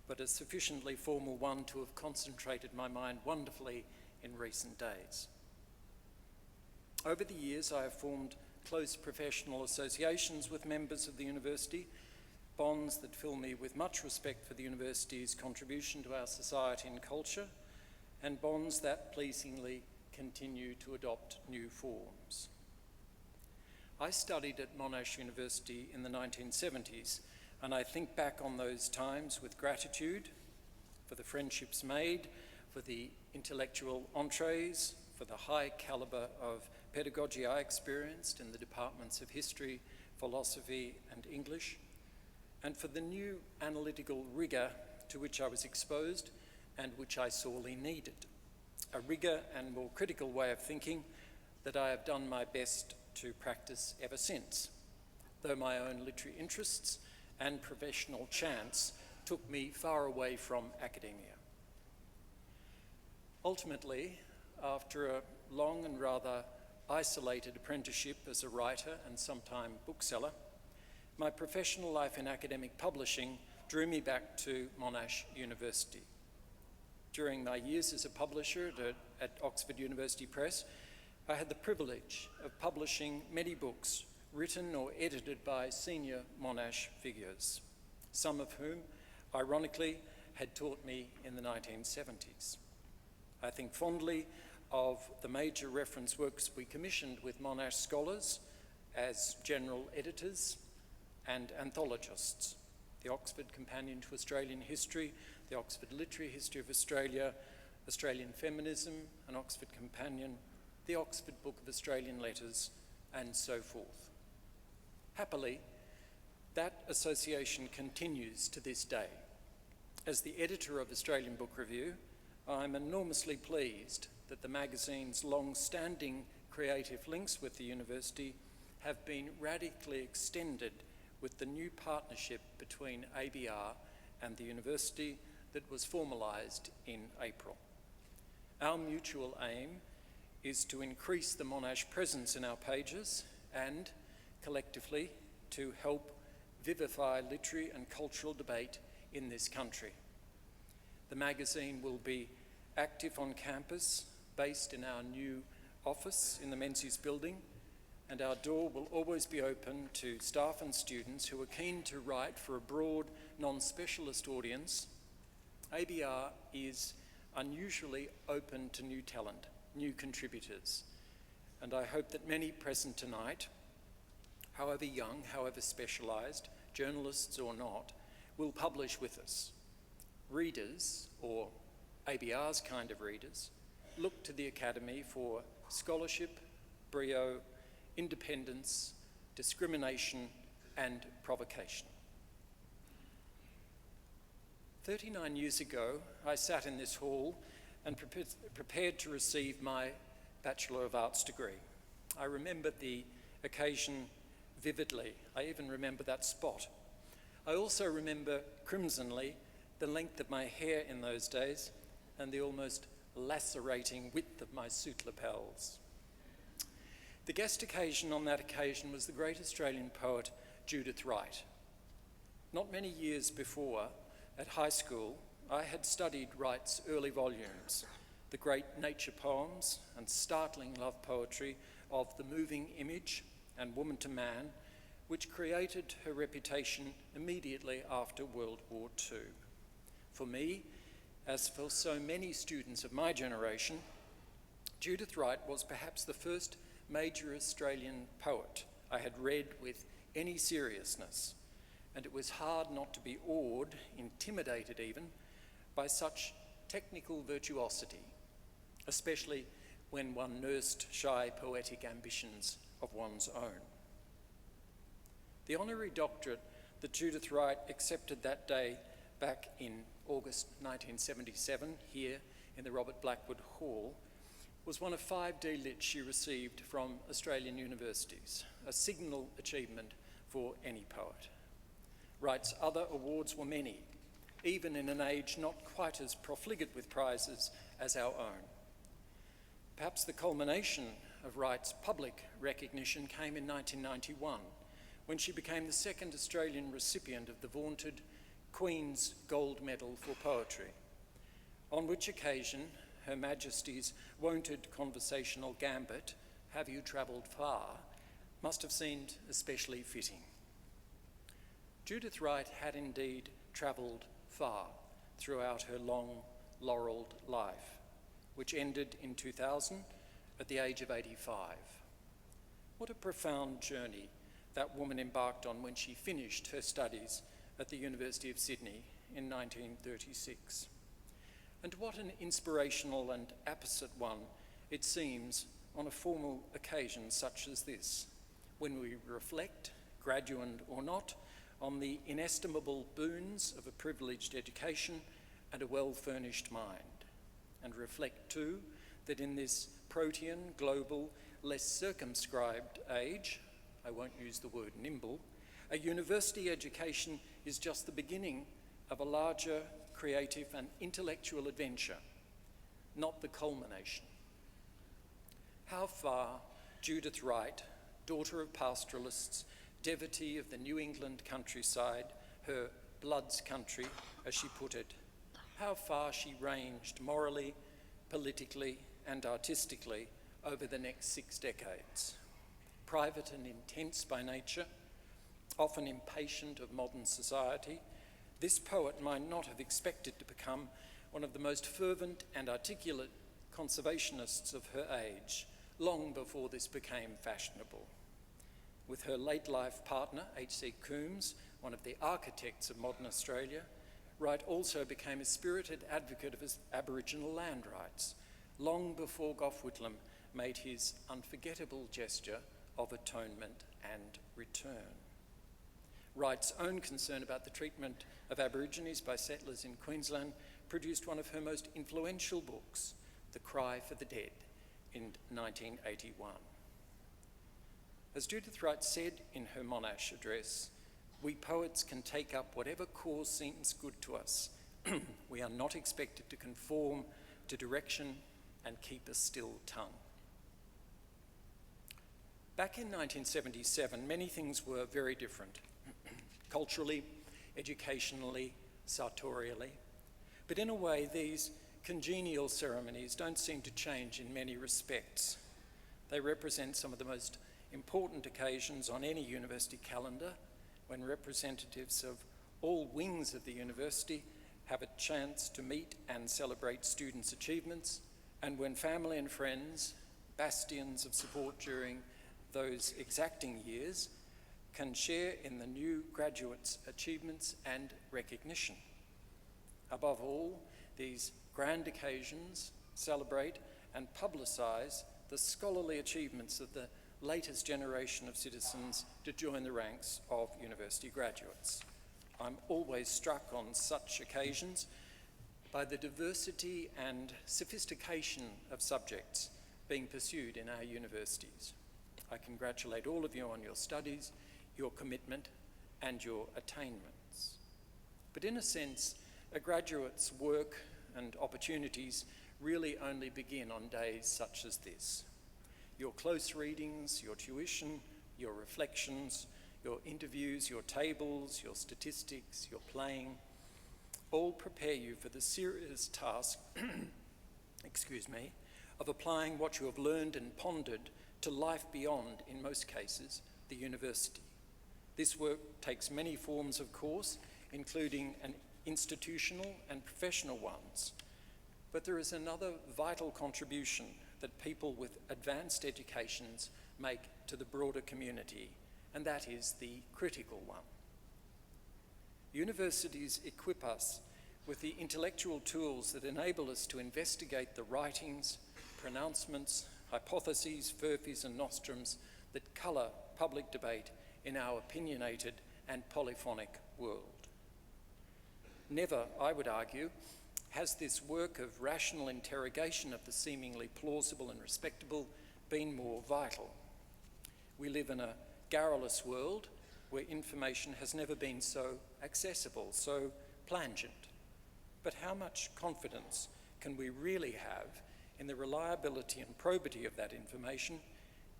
but a sufficiently formal one to have concentrated my mind wonderfully in recent days. Over the years, I have formed close professional associations with members of the university, bonds that fill me with much respect for the university's contribution to our society and culture, and bonds that pleasingly continue to adopt new forms. I studied at Monash University in the 1970s, and I think back on those times with gratitude for the friendships made, for the intellectual entrees, for the high calibre of pedagogy I experienced in the departments of history, philosophy and English, and for the new analytical rigour to which I was exposed and which I sorely needed. A rigour and more critical way of thinking that I have done my best to practice ever since, though my own literary interests and professional chance took me far away from academia. Ultimately, after a long and rather isolated apprenticeship as a writer and sometime bookseller, my professional life in academic publishing drew me back to Monash University. During my years as a publisher at Oxford University Press, I had the privilege of publishing many books written or edited by senior Monash figures, some of whom, ironically, had taught me in the 1970s. I think fondly of the major reference works we commissioned with Monash scholars as general editors and anthologists: the Oxford Companion to Australian History, the Oxford Literary History of Australia, Australian Feminism, an Oxford Companion, the Oxford Book of Australian Letters, and so forth. Happily, that association continues to this day. As the editor of Australian Book Review, I'm enormously pleased that the magazine's long-standing creative links with the university have been radically extended with the new partnership between ABR and the university that was formalised in April. Our mutual aim is to increase the Monash presence in our pages and, collectively, to help vivify literary and cultural debate in this country. The magazine will be active on campus, based in our new office in the Menzies building, and our door will always be open to staff and students who are keen to write for a broad, non-specialist audience. ABR is unusually open to new talent, new contributors, and I hope that many present tonight, however young, however specialised, journalists or not, will publish with us. Readers, or ABR's kind of readers, look to the Academy for scholarship, brio, independence, discrimination, and provocation. 39 years ago, I sat in this hall and prepared to receive my Bachelor of Arts degree. I remember the occasion vividly. I even remember that spot. I also remember crimsonly the length of my hair in those days and the almost lacerating width of my suit lapels. The guest occasion on that occasion was the great Australian poet Judith Wright. Not many years before, at high school, I had studied Wright's early volumes, the great nature poems and startling love poetry of The Moving Image and Woman to Man, which created her reputation immediately after World War II. For me, as for so many students of my generation, Judith Wright was perhaps the first major Australian poet I had read with any seriousness, and it was hard not to be awed, intimidated even, by such technical virtuosity, especially when one nursed shy poetic ambitions of one's own. The honorary doctorate that Judith Wright accepted that day back in August 1977 here in the Robert Blackwood Hall was one of 5 D.Litt she received from Australian universities, a signal achievement for any poet. Wright's other awards were many, even in an age not quite as profligate with prizes as our own. Perhaps the culmination of Wright's public recognition came in 1991, when she became the second Australian recipient of the vaunted Queen's Gold Medal for Poetry, on which occasion Her Majesty's wonted conversational gambit, "Have you travelled far?" must have seemed especially fitting. Judith Wright had indeed travelled far throughout her long, laurelled life, which ended in 2000 at the age of 85. What a profound journey that woman embarked on when she finished her studies at the University of Sydney in 1936. And what an inspirational and apposite one it seems on a formal occasion such as this, when we reflect, graduand or not, on the inestimable boons of a privileged education and a well-furnished mind, and reflect too that in this protean, global, less circumscribed age, I won't use the word nimble, a university education is just the beginning of a larger creative and intellectual adventure, not the culmination. How far Judith Wright, daughter of pastoralists, devotee of the New England countryside, her blood's country, as she put it, how far she ranged morally, politically, and artistically over the next 6 decades. Private and intense by nature, often impatient of modern society, this poet might not have expected to become one of the most fervent and articulate conservationists of her age, long before this became fashionable. With her late life partner, H.C. Coombs, one of the architects of modern Australia, Wright also became a spirited advocate of his Aboriginal land rights, long before Gough Whitlam made his unforgettable gesture of atonement and return. Wright's own concern about the treatment of Aborigines by settlers in Queensland produced one of her most influential books, The Cry for the Dead, in 1981. As Judith Wright said in her Monash address, "We poets can take up whatever cause seems good to us. We are not expected to conform to direction and keep a still tongue." Back in 1977, many things were very different, culturally, educationally, sartorially. But in a way, these congenial ceremonies don't seem to change in many respects. They represent some of the most important occasions on any university calendar, when representatives of all wings of the university have a chance to meet and celebrate students' achievements, and when family and friends, bastions of support during those exacting years, can share in the new graduates' achievements and recognition. Above all, these grand occasions celebrate and publicise the scholarly achievements of the latest generation of citizens to join the ranks of university graduates. I'm always struck on such occasions by the diversity and sophistication of subjects being pursued in our universities. I congratulate all of you on your studies, your commitment, and your attainments. But in a sense, a graduate's work and opportunities really only begin on days such as this. Your close readings, your tuition, your reflections, your interviews, your tables, your statistics, your playing, all prepare you for the serious task, of applying what you have learned and pondered to life beyond, in most cases, the university. This work takes many forms, of course, including an institutional and professional ones. But there is another vital contribution that people with advanced educations make to the broader community, and that is the critical one. Universities equip us with the intellectual tools that enable us to investigate the writings, pronouncements, hypotheses, furphies and nostrums that colour public debate in our opinionated and polyphonic world. Never, I would argue, has this work of rational interrogation of the seemingly plausible and respectable been more vital. We live in a garrulous world where information has never been so accessible, so plangent. But how much confidence can we really have in the reliability and probity of that information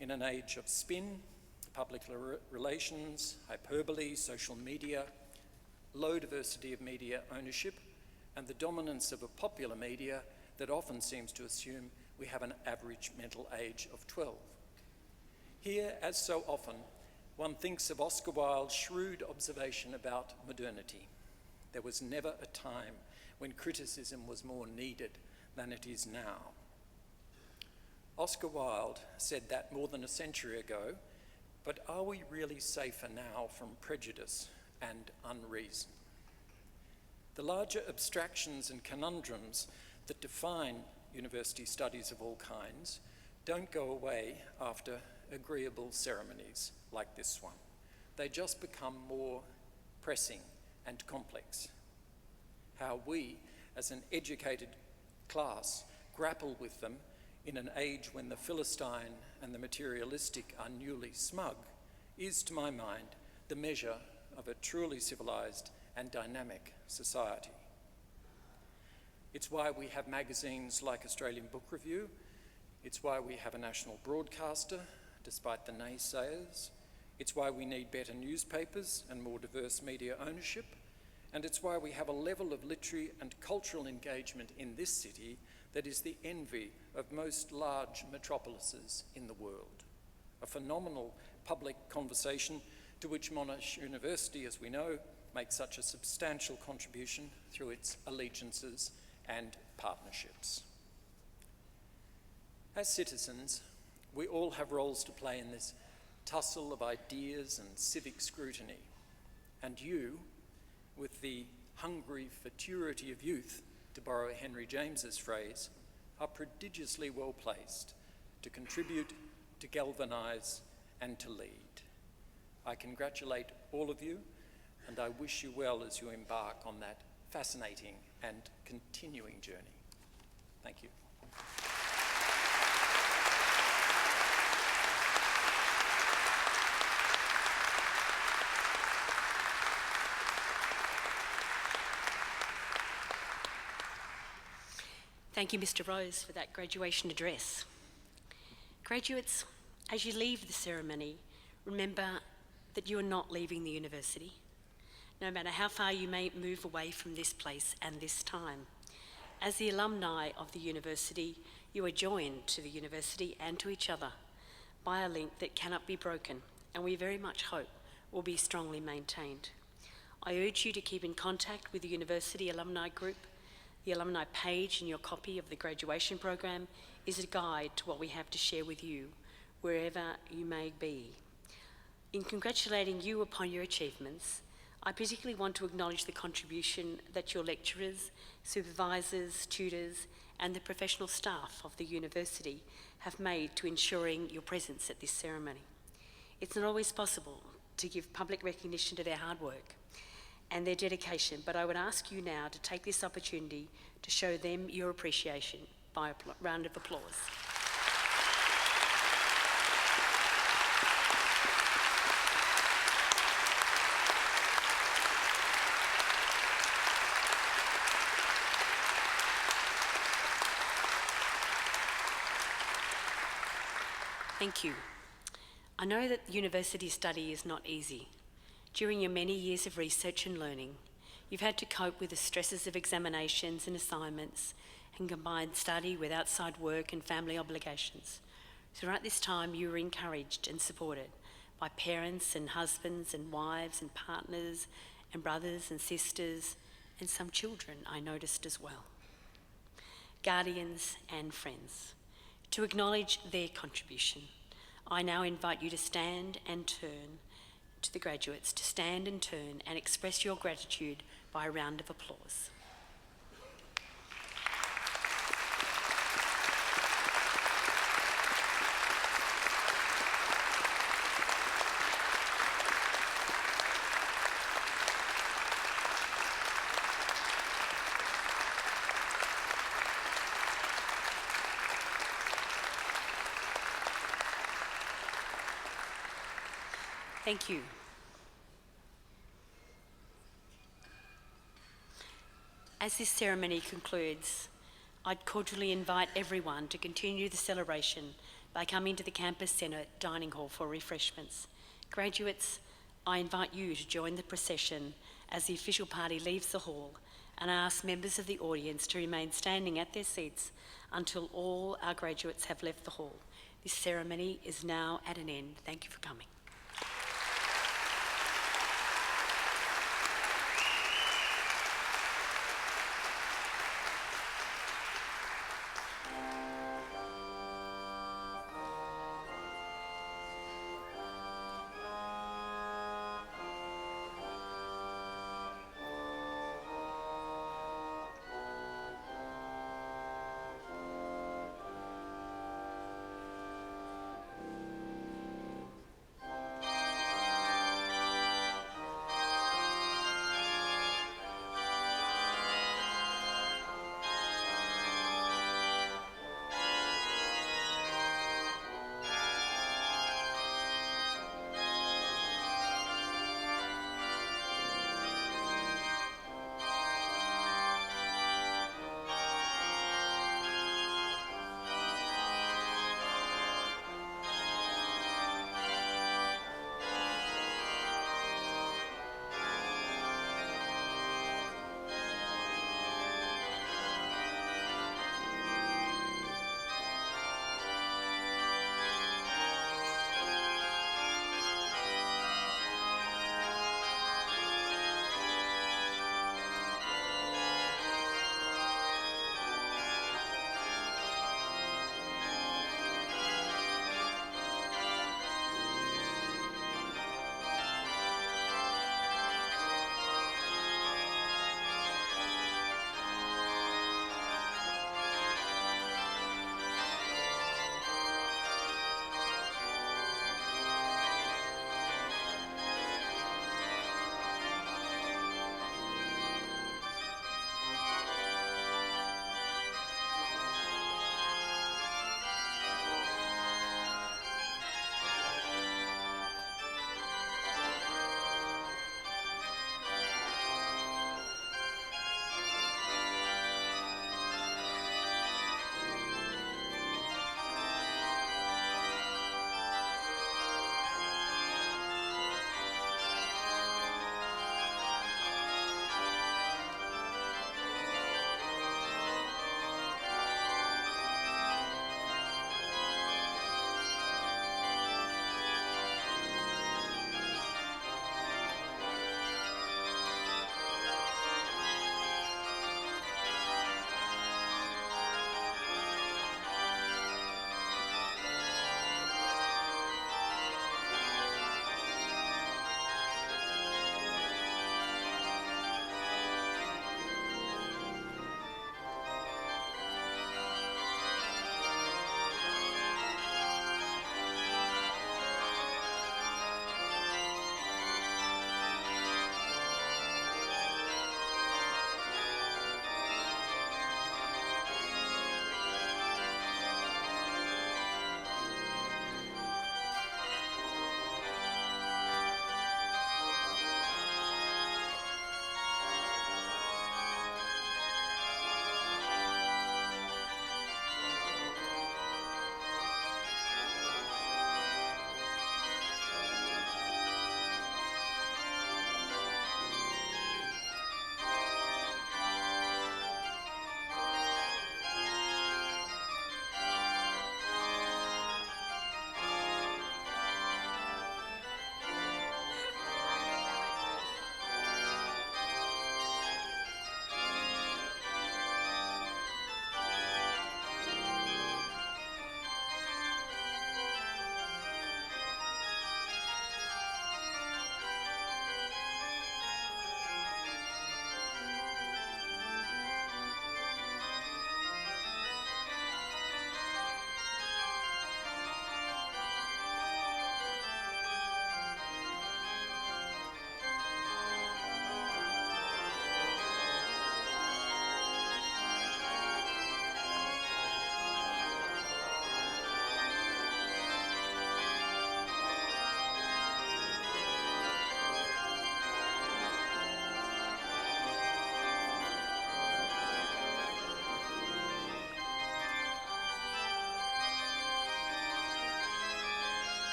in an age of spin, public relations, hyperbole, social media, low diversity of media ownership, and the dominance of a popular media that often seems to assume we have an average mental age of 12. Here, as so often, one thinks of Oscar Wilde's shrewd observation about modernity. There was never a time when criticism was more needed than it is now. Oscar Wilde said that more than a century ago, but are we really safer now from prejudice and unreason? The larger abstractions and conundrums that define university studies of all kinds don't go away after agreeable ceremonies like this one. They just become more pressing and complex. How we, as an educated class, grapple with them in an age when the Philistine and the materialistic are newly smug is, to my mind, the measure of a truly civilised and dynamic society. It's why we have magazines like Australian Book Review. It's why we have a national broadcaster, despite the naysayers. It's why we need better newspapers and more diverse media ownership. And it's why we have a level of literary and cultural engagement in this city that is the envy of most large metropolises in the world. A phenomenal public conversation to which Monash University, as we know, makes such a substantial contribution through its allegiances and partnerships. As citizens, we all have roles to play in this tussle of ideas and civic scrutiny. And you, with the hungry futurity of youth, to borrow Henry James's phrase, are prodigiously well placed to contribute, to galvanise and to lead. I congratulate all of you and I wish you well as you embark on that fascinating and continuing journey. Thank you. Thank you, Mr. Rose, for that graduation address. Graduates, as you leave the ceremony, remember that you are not leaving the university, no matter how far you may move away from this place and this time. As the alumni of the university, you are joined to the university and to each other by a link that cannot be broken, and we very much hope will be strongly maintained. I urge you to keep in contact with the university alumni group. The alumni page in your copy of the graduation program is a guide to what we have to share with you, wherever you may be. In congratulating you upon your achievements, I particularly want to acknowledge the contribution that your lecturers, supervisors, tutors, and the professional staff of the university have made to ensuring your presence at this ceremony. It's not always possible to give public recognition to their hard work and their dedication, but I would ask you now to take this opportunity to show them your appreciation by a round of applause. Thank you. I know that university study is not easy. During your many years of research and learning, you've had to cope with the stresses of examinations and assignments and combine study with outside work and family obligations. Throughout this time, you were encouraged and supported by parents and husbands and wives and partners and brothers and sisters and some children I noticed as well. Guardians and friends. To acknowledge their contribution, I now invite you to stand and turn to the graduates, to stand and turn and express your gratitude by a round of applause. Thank you. As this ceremony concludes, I'd cordially invite everyone to continue the celebration by coming to the Campus Centre dining hall for refreshments. Graduates, I invite you to join the procession as the official party leaves the hall, and I ask members of the audience to remain standing at their seats until all our graduates have left the hall. This ceremony is now at an end. Thank you for coming.